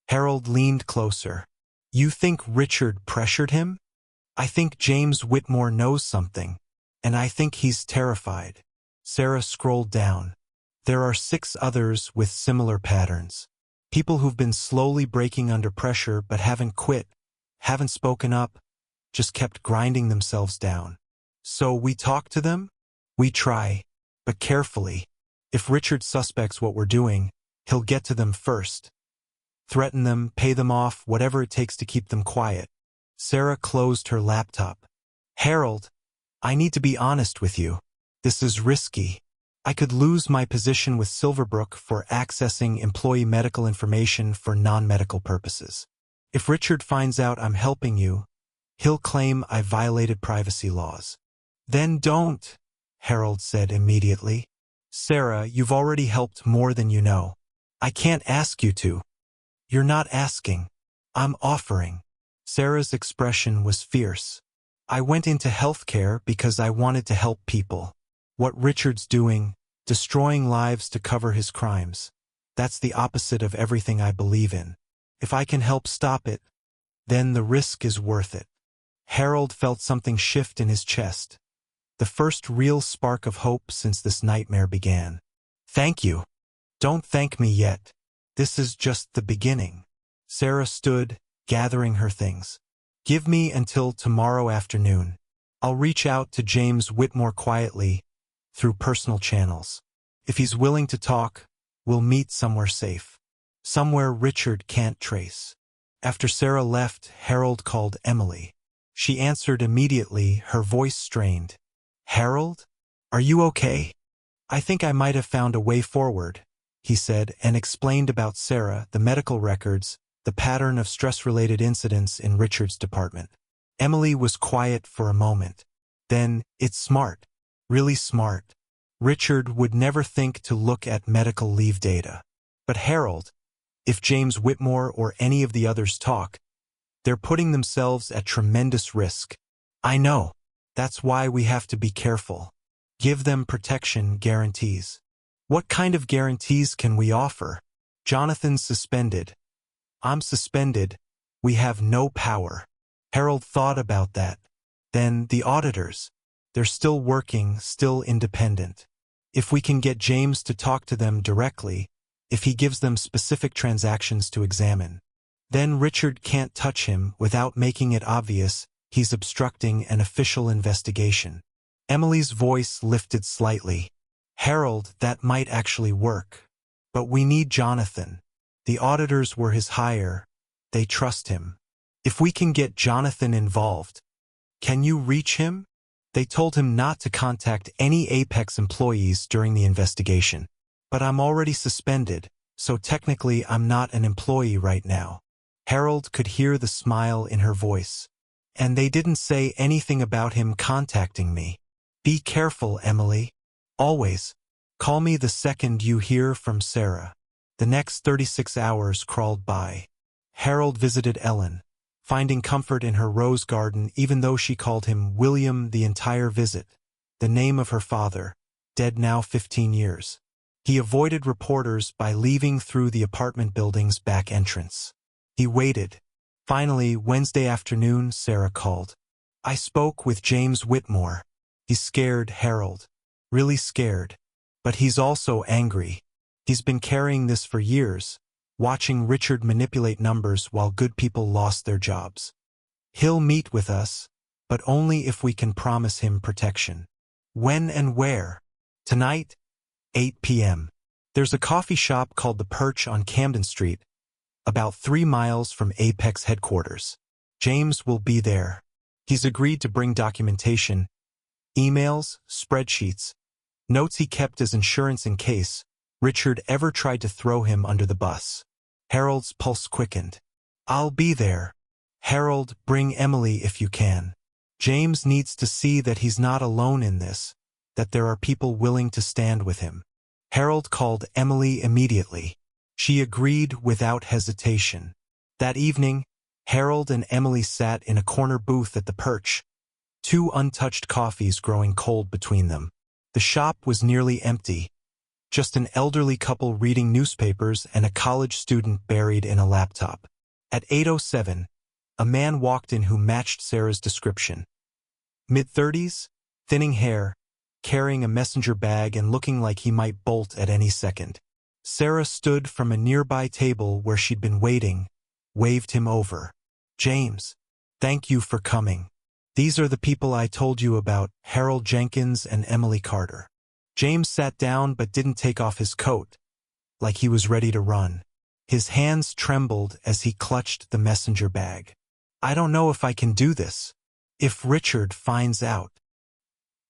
Harold leaned closer. You think Richard pressured him? I think James Whitmore knows something, and I think he's terrified. Sarah scrolled down. There are 6 others with similar patterns. People who've been slowly breaking under pressure but haven't quit, haven't spoken up, just kept grinding themselves down. So we talk to them? We try, but carefully. If Richard suspects what we're doing, he'll get to them first. Threaten them, pay them off, whatever it takes to keep them quiet. Sarah closed her laptop. Harold, I need to be honest with you. This is risky. I could lose my position with Silverbrook for accessing employee medical information for non-medical purposes. If Richard finds out I'm helping you, he'll claim I violated privacy laws. Then don't, Harold said immediately. Sarah, you've already helped more than you know. I can't ask you to. You're not asking. I'm offering. Sarah's expression was fierce. I went into healthcare because I wanted to help people. What Richard's doing, destroying lives to cover his crimes, that's the opposite of everything I believe in. If I can help stop it, then the risk is worth it. Harold felt something shift in his chest. The first real spark of hope since this nightmare began. Thank you. Don't thank me yet. This is just the beginning. Sarah stood, gathering her things. Give me until tomorrow afternoon. I'll reach out to James Whitmore quietly, through personal channels. If he's willing to talk, we'll meet somewhere safe. Somewhere Richard can't trace. After Sarah left, Harold called Emily. She answered immediately, her voice strained. Harold? Are you okay? I think I might have found a way forward, he said, and explained about Sarah, the medical records, the pattern of stress-related incidents in Richard's department. Emily was quiet for a moment. Then, it's smart. Really smart. Richard would never think to look at medical leave data. But Harold, if James Whitmore or any of the others talk, they're putting themselves at tremendous risk. I know. That's why we have to be careful. Give them protection guarantees. What kind of guarantees can we offer? Jonathan's suspended. I'm suspended. We have no power. Harold thought about that. Then the auditors. They're still working, still independent. If we can get James to talk to them directly, if he gives them specific transactions to examine, then Richard can't touch him without making it obvious he's obstructing an official investigation. Emily's voice lifted slightly. Harold, that might actually work. But we need Jonathan. The auditors were his hire. They trust him. If we can get Jonathan involved, can you reach him? They told him not to contact any Apex employees during the investigation. But I'm already suspended, so technically I'm not an employee right now. Harold could hear the smile in her voice. And they didn't say anything about him contacting me. Be careful, Emily. Always. Call me the second you hear from Sarah. The next 36 hours crawled by. Harold visited Ellen, finding comfort in her rose garden even though she called him William the entire visit, the name of her father, dead now 15 years. He avoided reporters by leaving through the apartment building's back entrance. He waited. Finally, Wednesday afternoon, Sarah called. I spoke with James Whitmore. He's scared, Harold. Really scared. But he's also angry. He's been carrying this for years, watching Richard manipulate numbers while good people lost their jobs. He'll meet with us, but only if we can promise him protection. When and where? Tonight, 8 p.m. There's a coffee shop called The Perch on Camden Street, about 3 miles from Apex headquarters. James will be there. He's agreed to bring documentation, emails, spreadsheets, notes he kept as insurance in case Richard ever tried to throw him under the bus. Harold's pulse quickened. I'll be there. Harold, bring Emily if you can. James needs to see that he's not alone in this, that there are people willing to stand with him. Harold called Emily immediately. She agreed without hesitation. That evening, Harold and Emily sat in a corner booth at the Perch, 2 untouched coffees growing cold between them. The shop was nearly empty, just an elderly couple reading newspapers and a college student buried in a laptop. At 8:07, a man walked in who matched Sarah's description. Mid-30s, thinning hair, carrying a messenger bag and looking like he might bolt at any second. Sarah stood from a nearby table where she'd been waiting, waved him over. "James, thank you for coming. These are the people I told you about, Harold Jenkins and Emily Carter." James sat down but didn't take off his coat, like he was ready to run. His hands trembled as he clutched the messenger bag. "I don't know if I can do this. If Richard finds out."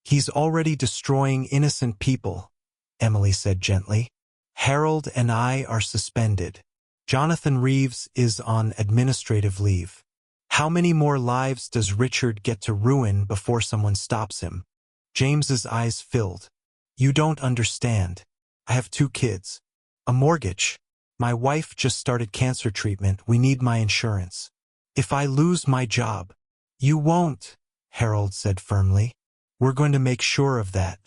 "He's already destroying innocent people," Emily said gently. "Harold and I are suspended. Jonathan Reeves is on administrative leave. How many more lives does Richard get to ruin before someone stops him?" James's eyes filled. "You don't understand. I have 2 kids. A mortgage. My wife just started cancer treatment. We need my insurance. If I lose my job—" "You won't," Harold said firmly. "We're going to make sure of that.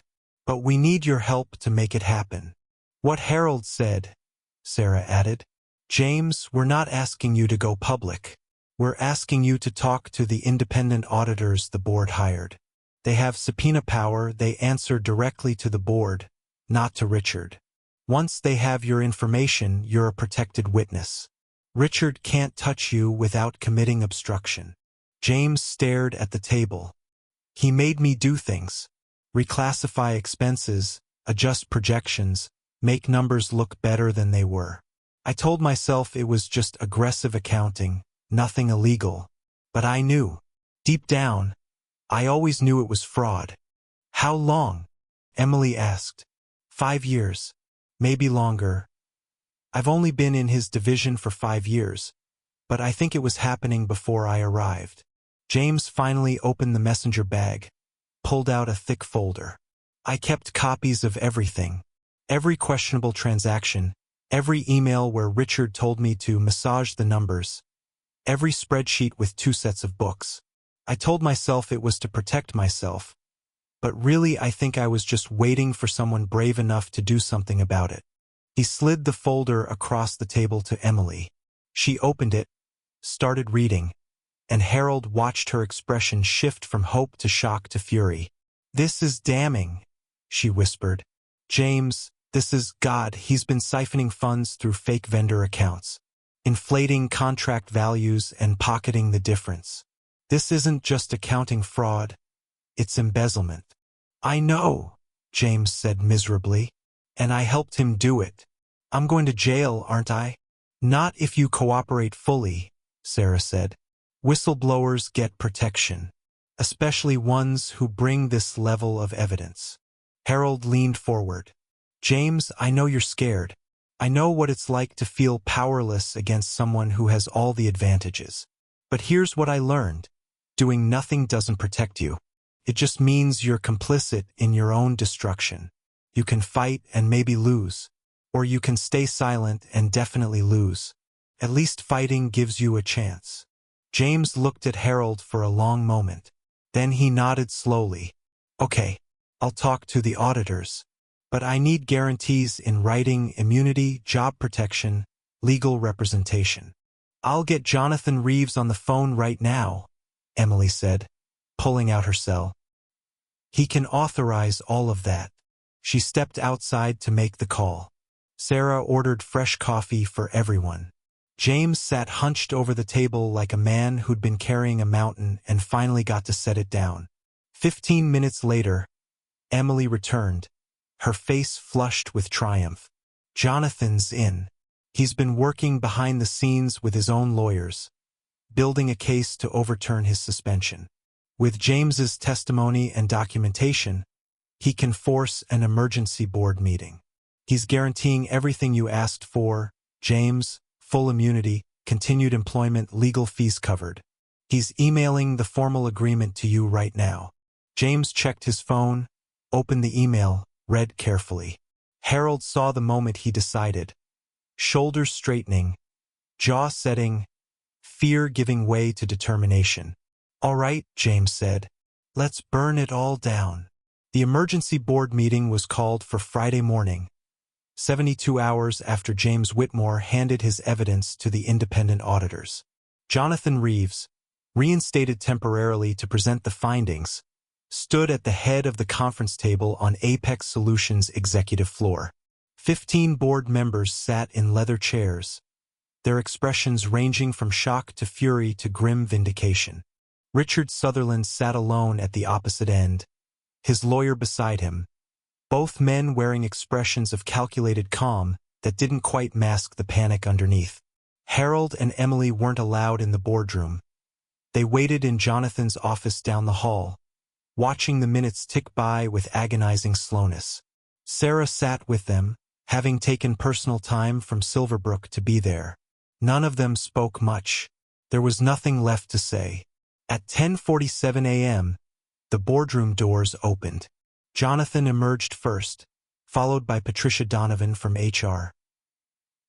But we need your help to make it happen." "What Harold said," Sarah added. "James, we're not asking you to go public. We're asking you to talk to the independent auditors the board hired. They have subpoena power. They answer directly to the board, not to Richard. Once they have your information, you're a protected witness. Richard can't touch you without committing obstruction." James stared at the table. "He made me do things. Reclassify expenses, adjust projections, make numbers look better than they were. I told myself it was just aggressive accounting, nothing illegal. But I knew. Deep down, I always knew it was fraud." "How long?" Emily asked. 5 years. Maybe longer. I've only been in his division for 5 years, but I think it was happening before I arrived." James finally opened the messenger bag, pulled out a thick folder. "I kept copies of everything. Every questionable transaction, every email where Richard told me to massage the numbers, every spreadsheet with 2 sets of books. I told myself it was to protect myself, but really I think I was just waiting for someone brave enough to do something about it." He slid the folder across the table to Emily. She opened it, started reading, and Harold watched her expression shift from hope to shock to fury. "This is damning," she whispered. "James, this is God. He's been siphoning funds through fake vendor accounts, inflating contract values and pocketing the difference. This isn't just accounting fraud, it's embezzlement." "I know," James said miserably, "and I helped him do it. I'm going to jail, aren't I?" "Not if you cooperate fully," Sarah said. "Whistleblowers get protection, especially ones who bring this level of evidence." Harold leaned forward. "James, I know you're scared. I know what it's like to feel powerless against someone who has all the advantages. But here's what I learned. Doing nothing doesn't protect you. It just means you're complicit in your own destruction. You can fight and maybe lose, or you can stay silent and definitely lose. At least fighting gives you a chance." James looked at Harold for a long moment. Then he nodded slowly. "Okay, I'll talk to the auditors. But I need guarantees in writing, immunity, job protection, legal representation." "I'll get Jonathan Reeves on the phone right now," Emily said, pulling out her cell. "He can authorize all of that." She stepped outside to make the call. Sarah ordered fresh coffee for everyone. James sat hunched over the table like a man who'd been carrying a mountain and finally got to set it down. 15 minutes later, Emily returned, her face flushed with triumph. "Jonathan's in. He's been working behind the scenes with his own lawyers, building a case to overturn his suspension. With James's testimony and documentation, he can force an emergency board meeting. He's guaranteeing everything you asked for, James, full immunity, continued employment, legal fees covered. He's emailing the formal agreement to you right now." James checked his phone, opened the email, read carefully. Harold saw the moment he decided. Shoulders straightening, jaw setting, fear giving way to determination. "All right," James said. "Let's burn it all down." The emergency board meeting was called for Friday morning, 72 hours after James Whitmore handed his evidence to the independent auditors. Jonathan Reeves, reinstated temporarily to present the findings, stood at the head of the conference table on Apex Solutions' executive floor. 15 board members sat in leather chairs, their expressions ranging from shock to fury to grim vindication. Richard Sutherland sat alone at the opposite end, his lawyer beside him, both men wearing expressions of calculated calm that didn't quite mask the panic underneath. Harold and Emily weren't allowed in the boardroom. They waited in Jonathan's office down the hall, watching the minutes tick by with agonizing slowness. Sarah sat with them, having taken personal time from Silverbrook to be there. None of them spoke much. There was nothing left to say. At 10:47 a.m., the boardroom doors opened. Jonathan emerged first, followed by Patricia Donovan from HR.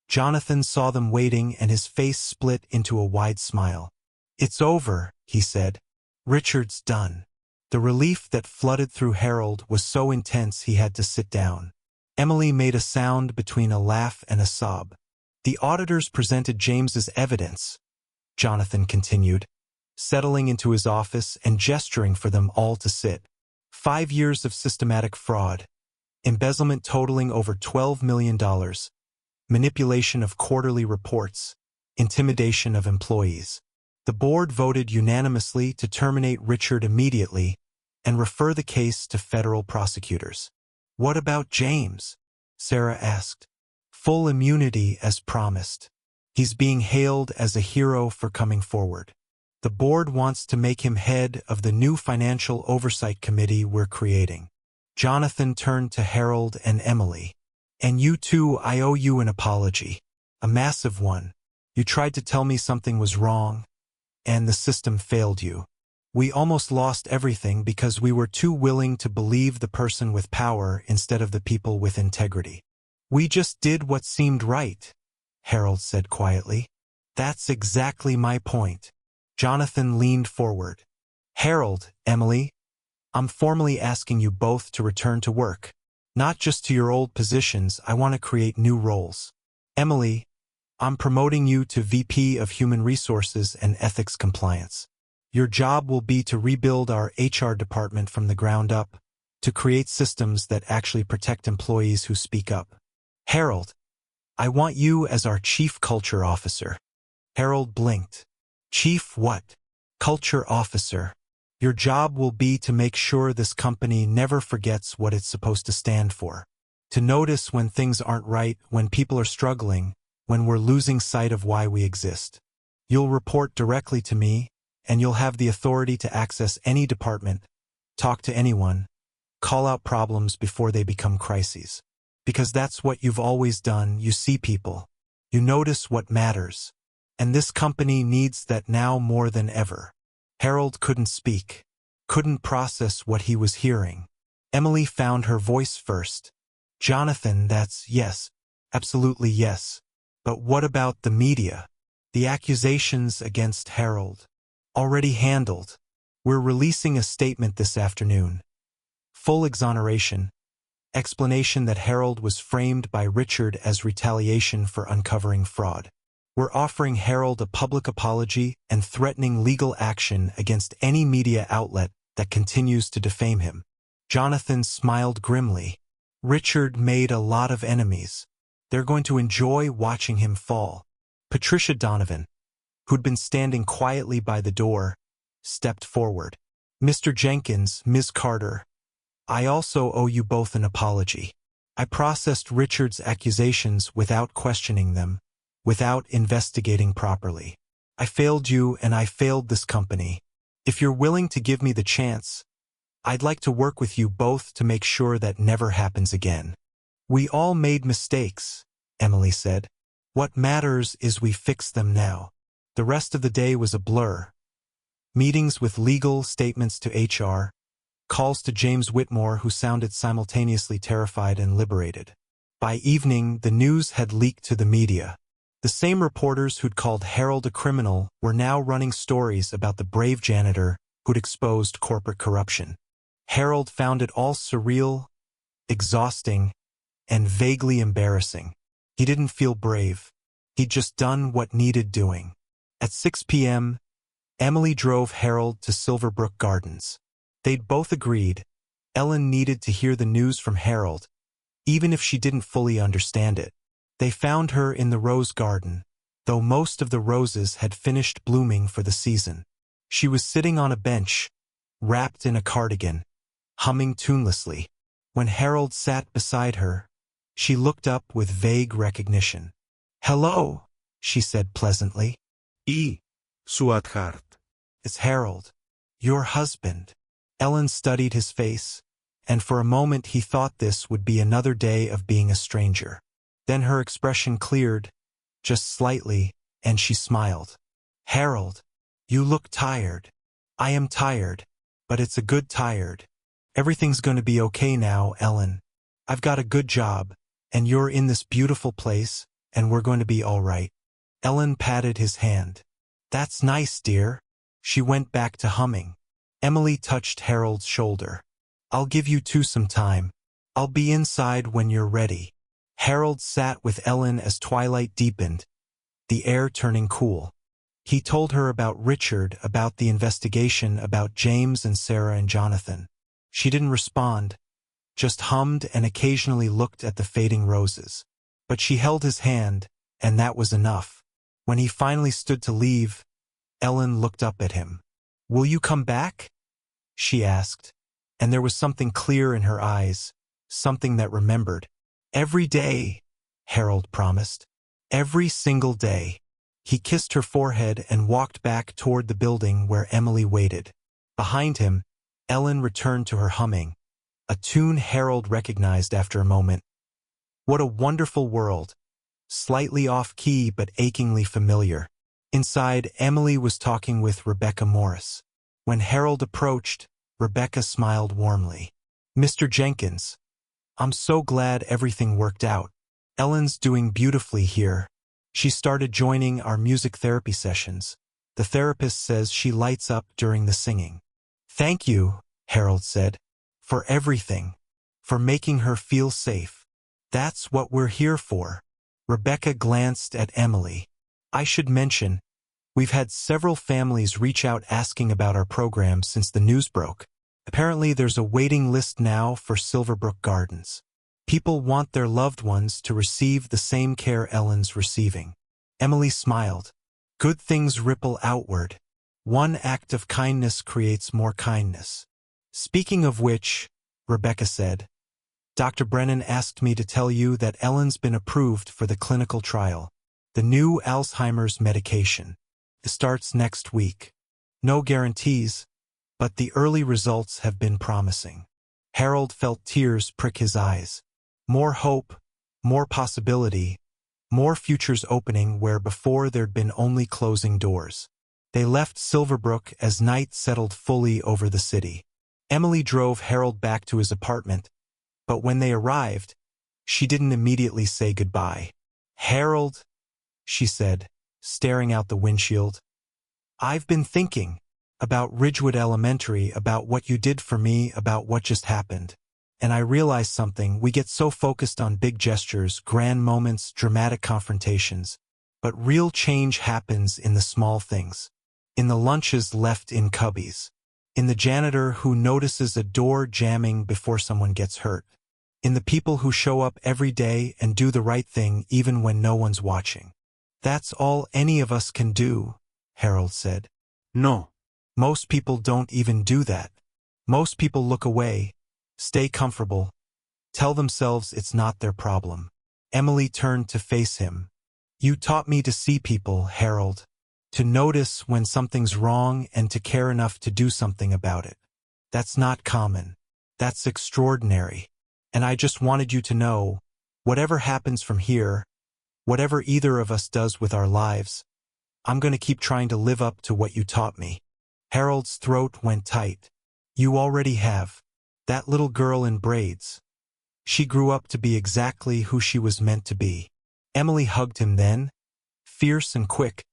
Jonathan saw them waiting and his face split into a wide smile. "It's over," he said. "Richard's done." The relief that flooded through Harold was so intense he had to sit down. Emily made a sound between a laugh and a sob. "The auditors presented James's evidence," Jonathan continued, settling into his office and gesturing for them all to sit. 5 years of systematic fraud, embezzlement totaling over $12 million, manipulation of quarterly reports, intimidation of employees. The board voted unanimously to terminate Richard immediately and refer the case to federal prosecutors. "What about James?" Sarah asked. "Full immunity as promised. He's being hailed as a hero for coming forward. The board wants to make him head of the new financial oversight committee we're creating." Jonathan turned to Harold and Emily. "And you two, I owe you an apology. A massive one. You tried to tell me something was wrong, and the system failed you. We almost lost everything because we were too willing to believe the person with power instead of the people with integrity." "We just did what seemed right," Harold said quietly. "That's exactly my point." Jonathan leaned forward. "Harold, Emily, I'm formally asking you both to return to work. Not just to your old positions, I want to create new roles. Emily, I'm promoting you to VP of Human Resources and Ethics Compliance. Your job will be to rebuild our HR department from the ground up, to create systems that actually protect employees who speak up. Harold, I want you as our Chief Culture Officer." Harold blinked. "Chief what?" "Culture Officer. Your job will be to make sure this company never forgets what it's supposed to stand for. To notice when things aren't right, when people are struggling, when we're losing sight of why we exist. You'll report directly to me, and you'll have the authority to access any department, talk to anyone, call out problems before they become crises. Because that's what you've always done. You see people. You notice what matters. And this company needs that now more than ever." Harold couldn't speak, couldn't process what he was hearing. Emily found her voice first. "Jonathan, that's yes, absolutely yes. But what about the media? The accusations against Harold? Already handled. We're releasing a statement this afternoon. Full exoneration. Explanation that Harold was framed by Richard as retaliation for uncovering fraud. We're offering Harold a public apology and threatening legal action against any media outlet that continues to defame him." Jonathan smiled grimly. "Richard made a lot of enemies. They're going to enjoy watching him fall." Patricia Donovan, who'd been standing quietly by the door, stepped forward. "Mr. Jenkins, Ms. Carter, I also owe you both an apology. I processed Richard's accusations without questioning them, without investigating properly. I failed you and I failed this company. If you're willing to give me the chance, I'd like to work with you both to make sure that never happens again." "We all made mistakes," Emily said. "What matters is we fix them now." The rest of the day was a blur. Meetings with legal, statements to HR, calls to James Whitmore, who sounded simultaneously terrified and liberated. By evening, the news had leaked to the media. The same reporters who'd called Harold a criminal were now running stories about the brave janitor who'd exposed corporate corruption. Harold found it all surreal, exhausting, and vaguely embarrassing. He didn't feel brave. He'd just done what needed doing. At 6 p.m., Emily drove Harold to Silverbrook Gardens. They'd both agreed Ellen needed to hear the news from Harold, even if she didn't fully understand it. They found her in the rose garden, though most of the roses had finished blooming for the season. She was sitting on a bench, wrapped in a cardigan, humming tunelessly. When Harold sat beside her, she looked up with vague recognition. "Hello," she said pleasantly. Sweetheart. "It's Harold, your husband." Ellen studied his face, and for a moment he thought this would be another day of being a stranger. Then her expression cleared, just slightly, and she smiled. "Harold, you look tired." "I am tired, but it's a good tired. Everything's going to be okay now, Ellen. I've got a good job, and you're in this beautiful place, and we're going to be all right." Ellen patted his hand. "That's nice, dear." She went back to humming. Emily touched Harold's shoulder. "I'll give you two some time. I'll be inside when you're ready." Harold sat with Ellen as twilight deepened, the air turning cool. He told her about Richard, about the investigation, about James and Sarah and Jonathan. She didn't respond, just hummed and occasionally looked at the fading roses. But she held his hand, and that was enough. When he finally stood to leave, Ellen looked up at him. "Will you come back?" she asked, and there was something clear in her eyes, something that remembered. "Every day," Harold promised. "Every single day." He kissed her forehead and walked back toward the building where Emily waited. Behind him, Ellen returned to her humming, a tune Harold recognized after a moment. What a wonderful world, slightly off-key but achingly familiar. Inside, Emily was talking with Rebecca Morris. When Harold approached, Rebecca smiled warmly. "Mr. Jenkins, I'm so glad everything worked out. Ellen's doing beautifully here. She started joining our music therapy sessions. The therapist says she lights up during the singing." "Thank you," Harold said, "for everything, for making her feel safe. That's what we're here for." Rebecca glanced at Emily. "I should mention, we've had several families reach out asking about our program since the news broke. Apparently there's a waiting list now for Silverbrook Gardens. People want their loved ones to receive the same care Ellen's receiving." Emily smiled. "Good things ripple outward. One act of kindness creates more kindness." "Speaking of which," Rebecca said, "Dr. Brennan asked me to tell you that Ellen's been approved for the clinical trial, the new Alzheimer's medication. It starts next week. No guarantees, but the early results have been promising." Harold felt tears prick his eyes. More hope, more possibility, more futures opening where before there'd been only closing doors. They left Silverbrook as night settled fully over the city. Emily drove Harold back to his apartment, but when they arrived, she didn't immediately say goodbye. "Harold," she said, staring out the windshield, "I've been thinking about Ridgewood Elementary, about what you did for me, about what just happened. And I realized something. We get so focused on big gestures, grand moments, dramatic confrontations. But real change happens in the small things. In the lunches left in cubbies. In the janitor who notices a door jamming before someone gets hurt. In the people who show up every day and do the right thing even when no one's watching. That's all any of us can do," Harold said. No. "Most people don't even do that. Most people look away, stay comfortable, tell themselves it's not their problem." Emily turned to face him. "You taught me to see people, Harold. To notice when something's wrong and to care enough to do something about it. That's not common. That's extraordinary. And I just wanted you to know, whatever happens from here, whatever either of us does with our lives, I'm going to keep trying to live up to what you taught me." Harold's throat went tight. "You already have. That little girl in braids. She grew up to be exactly who she was meant to be." Emily hugged him then, fierce and quick,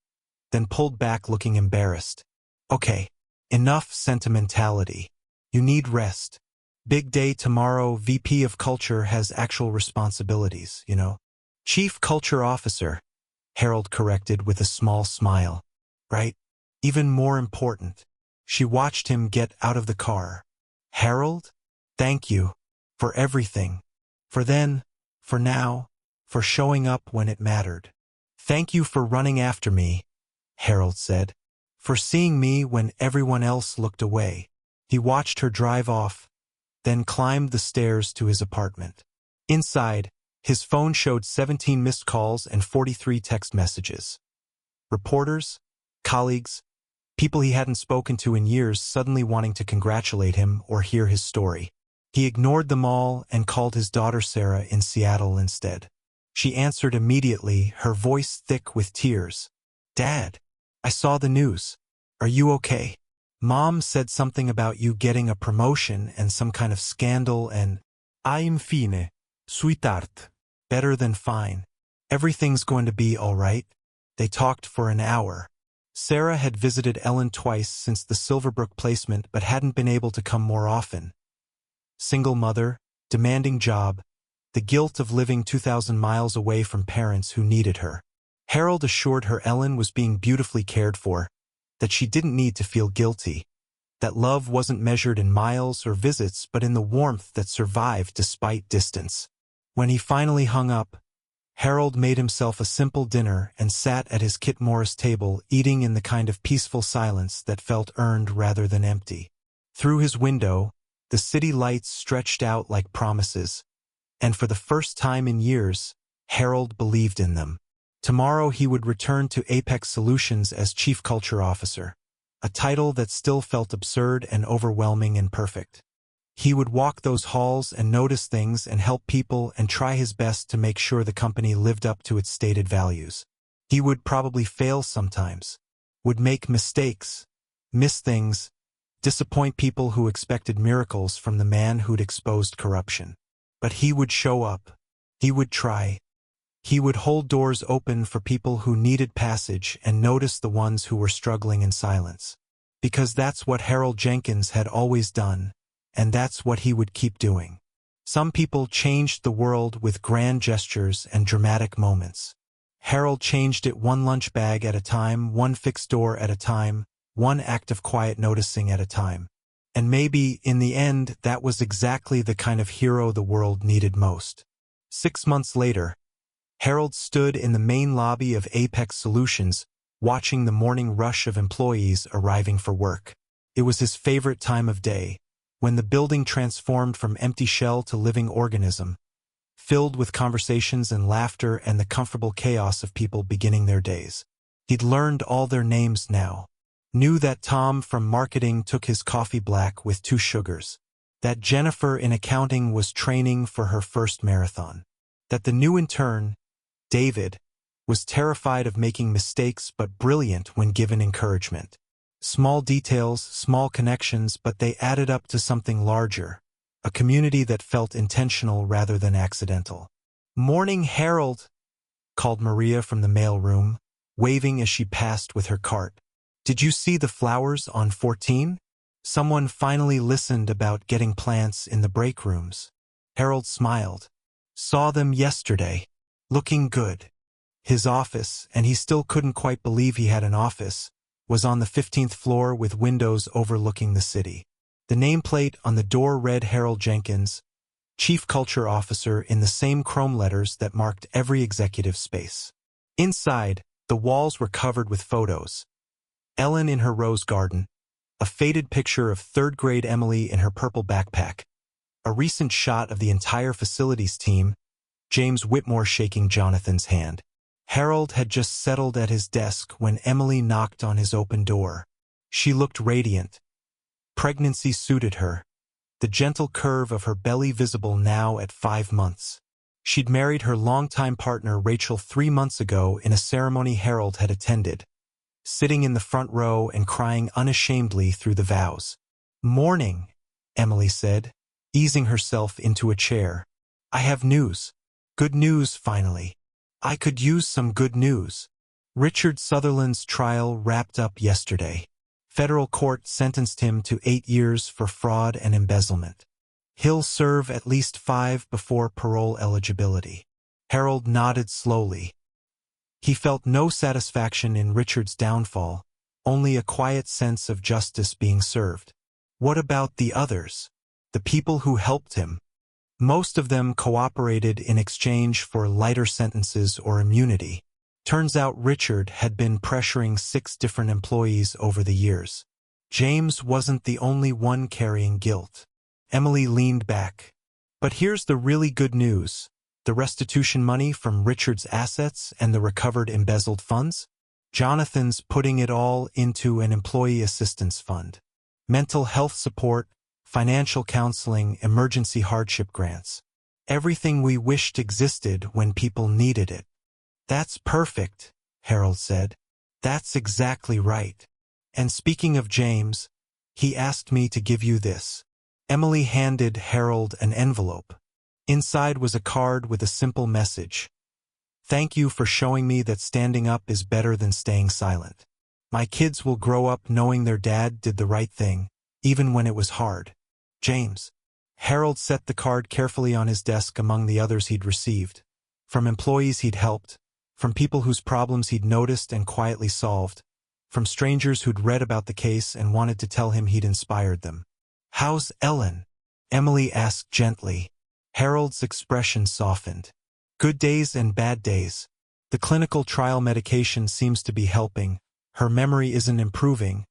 then pulled back looking embarrassed. "Okay, enough sentimentality. You need rest. Big day tomorrow. VP of Culture has actual responsibilities, you know. Chief Culture Officer, Harold corrected with a small smile. Right? Even more important. She watched him get out of the car. Harold? Thank you. For everything. For then. For now. For showing up when it mattered. Thank you for running after me, Harold said. For seeing me when everyone else looked away. He watched her drive off, then climbed the stairs to his apartment. Inside, his phone showed 17 missed calls and 43 text messages. Reporters, colleagues, people he hadn't spoken to in years suddenly wanting to congratulate him or hear his story. He ignored them all and called his daughter Sarah in Seattle instead. She answered immediately, her voice thick with tears. Dad, I saw the news. Are you okay? Mom said something about you getting a promotion and some kind of scandal and... I'm fine, sweetheart. Better than fine. Everything's going to be all right. They talked for an hour. Sarah had visited Ellen twice since the Silverbrook placement but hadn't been able to come more often. Single mother, demanding job, the guilt of living 2,000 miles away from parents who needed her. Harold assured her Ellen was being beautifully cared for, that she didn't need to feel guilty, that love wasn't measured in miles or visits but in the warmth that survived despite distance. When he finally hung up, Harold made himself a simple dinner and sat at his Kit Morris table eating in the kind of peaceful silence that felt earned rather than empty. Through his window, the city lights stretched out like promises, and for the first time in years, Harold believed in them. Tomorrow he would return to Apex Solutions as Chief Culture Officer, a title that still felt absurd and overwhelming and perfect. He would walk those halls and notice things and help people and try his best to make sure the company lived up to its stated values. He would probably fail sometimes, would make mistakes, miss things, disappoint people who expected miracles from the man who'd exposed corruption. But he would show up. He would try. He would hold doors open for people who needed passage and notice the ones who were struggling in silence. Because that's what Harold Jenkins had always done, and that's what he would keep doing. Some people changed the world with grand gestures and dramatic moments. Harold changed it one lunch bag at a time, one fixed door at a time, one act of quiet noticing at a time. And maybe, in the end, that was exactly the kind of hero the world needed most. 6 months later, Harold stood in the main lobby of Apex Solutions, watching the morning rush of employees arriving for work. It was his favorite time of day, when the building transformed from empty shell to living organism, filled with conversations and laughter and the comfortable chaos of people beginning their days. He'd learned all their names now. Knew that Tom from marketing took his coffee black with 2 sugars. That Jennifer in accounting was training for her first marathon. That the new intern, David, was terrified of making mistakes but brilliant when given encouragement. Small details, small connections, but they added up to something larger. A community that felt intentional rather than accidental. "Morning, Harold," called Maria from the mail room, waving as she passed with her cart. "Did you see the flowers on 14? Someone finally listened about getting plants in the break rooms." Harold smiled. "Saw them yesterday. Looking good." His office, and he still couldn't quite believe he had an office, was on the 15th floor with windows overlooking the city. The nameplate on the door read Harold Jenkins, Chief Culture Officer, in the same chrome letters that marked every executive space. Inside, the walls were covered with photos. Ellen in her rose garden, a faded picture of third-grade Emily in her purple backpack, a recent shot of the entire facilities team, James Whitmore shaking Jonathan's hand. Harold had just settled at his desk when Emily knocked on his open door. She looked radiant. Pregnancy suited her, the gentle curve of her belly visible now at 5 months. She'd married her longtime partner Rachel 3 months ago in a ceremony Harold had attended, sitting in the front row and crying unashamedly through the vows. "Morning," Emily said, easing herself into a chair. "I have news. Good news, finally. I could use some good news. Richard Sutherland's trial wrapped up yesterday. Federal court sentenced him to 8 years for fraud and embezzlement. He'll serve at least 5 before parole eligibility. Harold nodded slowly. He felt no satisfaction in Richard's downfall, only a quiet sense of justice being served. What about the others? The people who helped him? Most of them cooperated in exchange for lighter sentences or immunity. Turns out Richard had been pressuring 6 different employees over the years. James wasn't the only one carrying guilt. Emily leaned back. But here's the really good news. The restitution money from Richard's assets and the recovered embezzled funds? Jonathan's putting it all into an employee assistance fund. Mental health support, financial counseling, emergency hardship grants. Everything we wished existed when people needed it. That's perfect, Harold said. That's exactly right. And speaking of James, he asked me to give you this. Emily handed Harold an envelope. Inside was a card with a simple message. Thank you for showing me that standing up is better than staying silent. My kids will grow up knowing their dad did the right thing, even when it was hard. James. Harold set the card carefully on his desk among the others he'd received. From employees he'd helped, from people whose problems he'd noticed and quietly solved, from strangers who'd read about the case and wanted to tell him he'd inspired them. How's Ellen? Emily asked gently. Harold's expression softened. Good days and bad days. The clinical trial medication seems to be helping. Her memory isn't improving,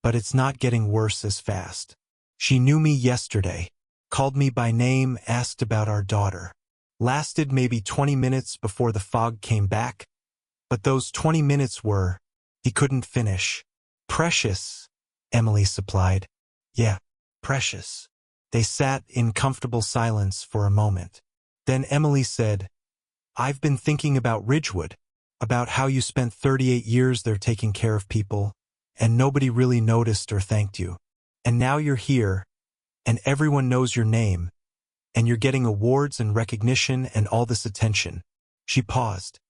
but it's not getting worse as fast. She knew me yesterday, called me by name, asked about our daughter. Lasted maybe 20 minutes before the fog came back, but those 20 minutes were, he couldn't finish. Precious, Emily supplied. Yeah, precious. They sat in comfortable silence for a moment. Then Emily said, I've been thinking about Ridgewood, about how you spent 38 years there taking care of people, and nobody really noticed or thanked you. And now you're here, and everyone knows your name, and you're getting awards and recognition and all this attention. She paused.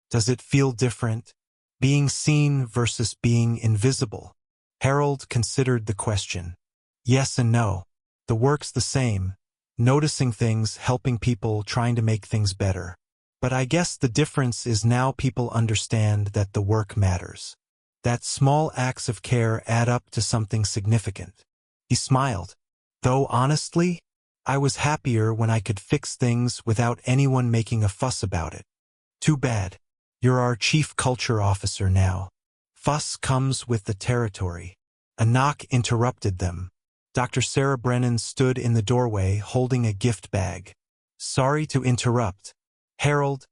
Does it feel different? Being seen versus being invisible? Harold considered the question. Yes and no. The work's the same, noticing things, helping people, trying to make things better. But I guess the difference is now people understand that the work matters. That small acts of care add up to something significant. He smiled. Though honestly, I was happier when I could fix things without anyone making a fuss about it. Too bad. You're our chief culture officer now. Fuss comes with the territory. A knock interrupted them. Dr. Sarah Brennan stood in the doorway holding a gift bag. Sorry to interrupt. Harold,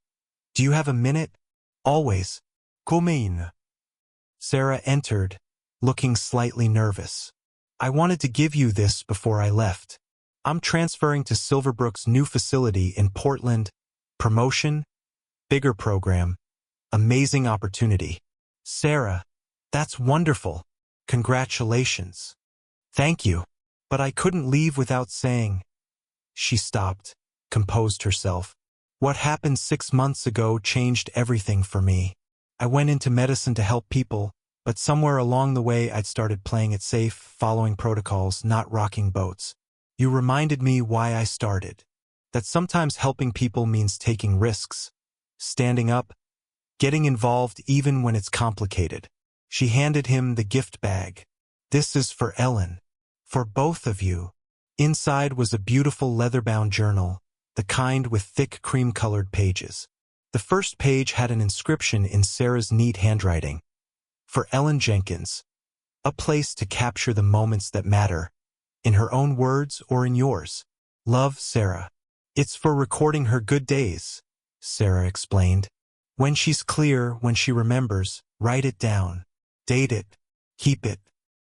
do you have a minute? Always. Come in. Sarah entered, looking slightly nervous. I wanted to give you this before I left. I'm transferring to Silverbrook's new facility in Portland. Promotion? Bigger program. Amazing opportunity. Sarah, that's wonderful. Congratulations. Thank you. But I couldn't leave without saying. She stopped, composed herself. What happened 6 months ago changed everything for me. I went into medicine to help people, but somewhere along the way I'd started playing it safe, following protocols, not rocking boats. You reminded me why I started. That sometimes helping people means taking risks, standing up, getting involved even when it's complicated. She handed him the gift bag. This is for Ellen. For both of you. Inside was a beautiful leather-bound journal, the kind with thick cream-colored pages. The first page had an inscription in Sarah's neat handwriting. For Ellen Jenkins. A place to capture the moments that matter, in her own words or in yours. Love, Sarah. It's for recording her good days, Sarah explained. When she's clear, when she remembers, write it down. Date it. Keep it.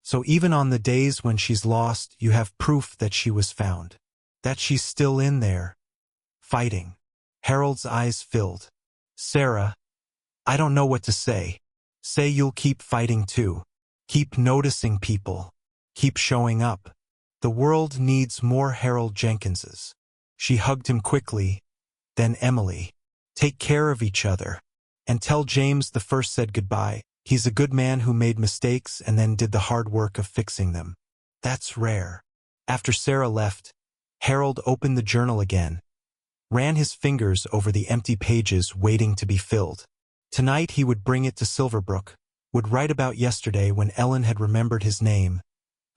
So even on the days when she's lost, you have proof that she was found. That she's still in there. Fighting. Harold's eyes filled. Sarah, I don't know what to say. Say you'll keep fighting too. Keep noticing people. Keep showing up. The world needs more Harold Jenkinses. She hugged him quickly. Then Emily. Take care of each other. And tell James the first said goodbye. He's a good man who made mistakes and then did the hard work of fixing them. That's rare. After Sarah left, Harold opened the journal again, ran his fingers over the empty pages waiting to be filled. Tonight he would bring it to Silverbrook, would write about yesterday when Ellen had remembered his name,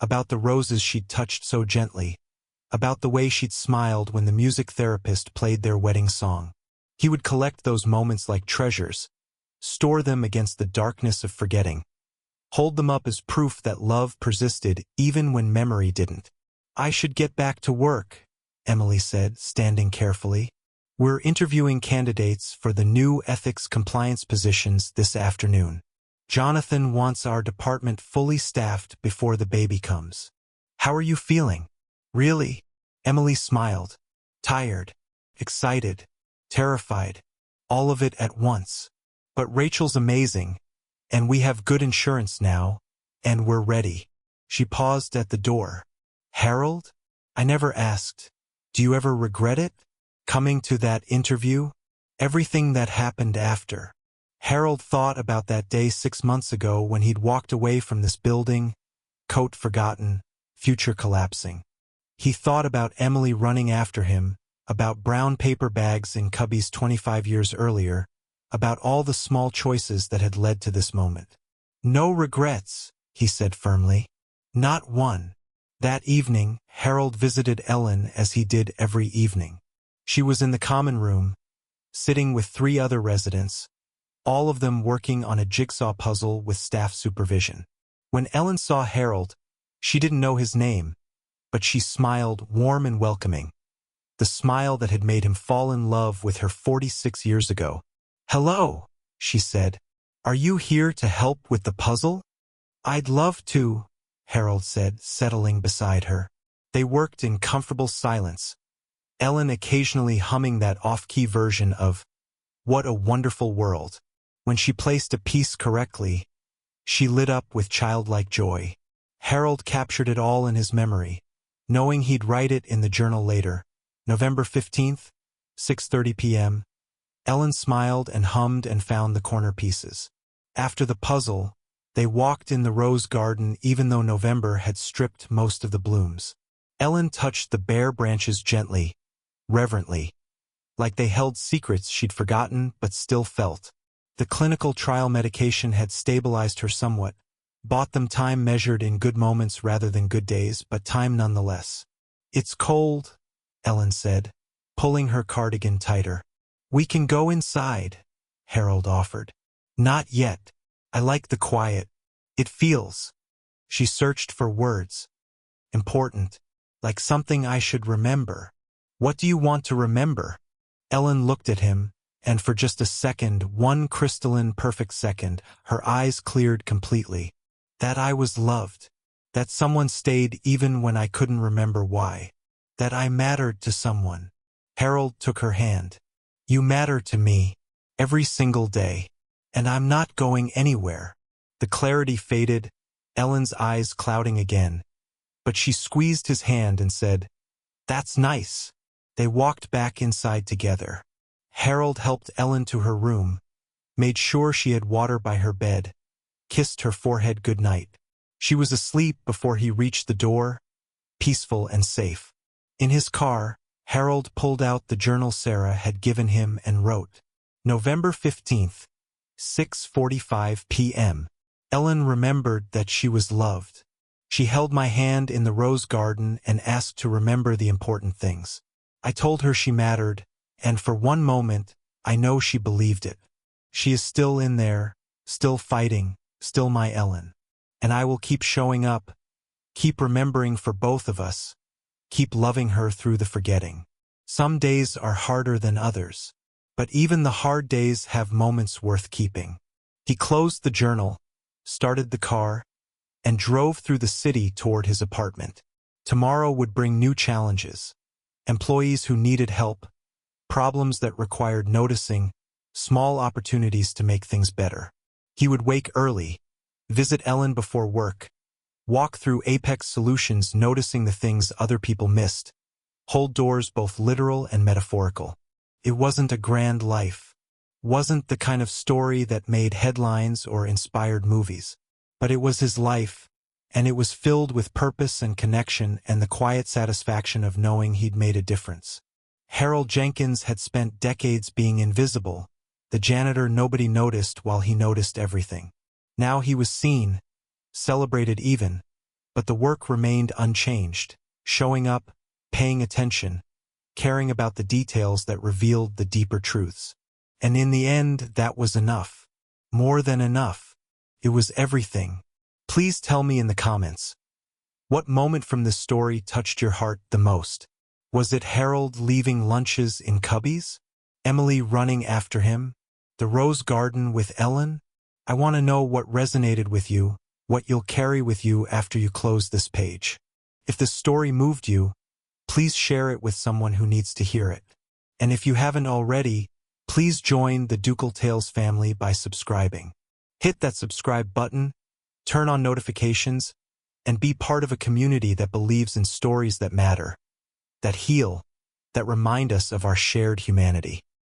about the roses she'd touched so gently, about the way she'd smiled when the music therapist played their wedding song. He would collect those moments like treasures, store them against the darkness of forgetting, hold them up as proof that love persisted even when memory didn't. "I should get back to work," Emily said, standing carefully. "We're interviewing candidates for the new ethics compliance positions this afternoon. Jonathan wants our department fully staffed before the baby comes. How are you feeling?" "Really?" Emily smiled. "Tired, excited, terrified, all of it at once. But Rachel's amazing, and we have good insurance now, and we're ready." She paused at the door. "Harold? I never asked. Do you ever regret it? Coming to that interview? Everything that happened after?" Harold thought about that day 6 months ago when he'd walked away from this building, coat forgotten, future collapsing. He thought about Emily running after him, about brown paper bags in cubbies 25 years earlier, about all the small choices that had led to this moment. "No regrets," he said firmly. "Not one." That evening, Harold visited Ellen as he did every evening. She was in the common room, sitting with 3 other residents, all of them working on a jigsaw puzzle with staff supervision. When Ellen saw Harold, she didn't know his name, but she smiled warm and welcoming, the smile that had made him fall in love with her 46 years ago. "Hello," she said. "Are you here to help with the puzzle?" "I'd love to," Harold said, settling beside her. They worked in comfortable silence, Ellen occasionally humming that off-key version of "What a Wonderful World." When she placed a piece correctly, she lit up with childlike joy. Harold captured it all in his memory, knowing he'd write it in the journal later. November 15th, 6:30 p.m. Ellen smiled and hummed and found the corner pieces. After the puzzle, they walked in the rose garden even though November had stripped most of the blooms. Ellen touched the bare branches gently, reverently, like they held secrets she'd forgotten but still felt. The clinical trial medication had stabilized her somewhat, bought them time measured in good moments rather than good days, but time nonetheless. "It's cold," Ellen said, pulling her cardigan tighter. "We can go inside," Harold offered. "Not yet. I like the quiet. It feels." She searched for words. "Important. Like something I should remember." "What do you want to remember?" Ellen looked at him, and for just a second, one crystalline perfect second, her eyes cleared completely. "That I was loved. That someone stayed even when I couldn't remember why. That I mattered to someone." Harold took her hand. "You matter to me, every single day. And I'm not going anywhere." The clarity faded, Ellen's eyes clouding again. But she squeezed his hand and said, "That's nice." They walked back inside together. Harold helped Ellen to her room, made sure she had water by her bed, kissed her forehead goodnight. She was asleep before he reached the door, peaceful and safe. In his car, Harold pulled out the journal Sarah had given him and wrote, "November 15th, 6:45 p.m. Ellen remembered that she was loved. She held my hand in the rose garden and asked to remember the important things. I told her she mattered, and for one moment, I know she believed it. She is still in there, still fighting, still my Ellen. And I will keep showing up, keep remembering for both of us, keep loving her through the forgetting. Some days are harder than others, but even the hard days have moments worth keeping." He closed the journal, started the car, and drove through the city toward his apartment. Tomorrow would bring new challenges. Employees who needed help, problems that required noticing, small opportunities to make things better. He would wake early, visit Ellen before work, walk through Apex Solutions noticing the things other people missed, hold doors both literal and metaphorical. It wasn't a grand life, wasn't the kind of story that made headlines or inspired movies, but it was his life, and it was filled with purpose and connection and the quiet satisfaction of knowing he'd made a difference. Harold Jenkins had spent decades being invisible, the janitor nobody noticed while he noticed everything. Now he was seen, celebrated even, but the work remained unchanged, showing up, paying attention, caring about the details that revealed the deeper truths. And in the end, that was enough. More than enough. It was everything. Please tell me in the comments, what moment from this story touched your heart the most? Was it Harold leaving lunches in cubbies? Emily running after him? The rose garden with Ellen? I want to know what resonated with you, what you'll carry with you after you close this page. If the story moved you, please share it with someone who needs to hear it. And if you haven't already, please join the Ducal Tales family by subscribing. Hit that subscribe button, turn on notifications, and be part of a community that believes in stories that matter, that heal, that remind us of our shared humanity.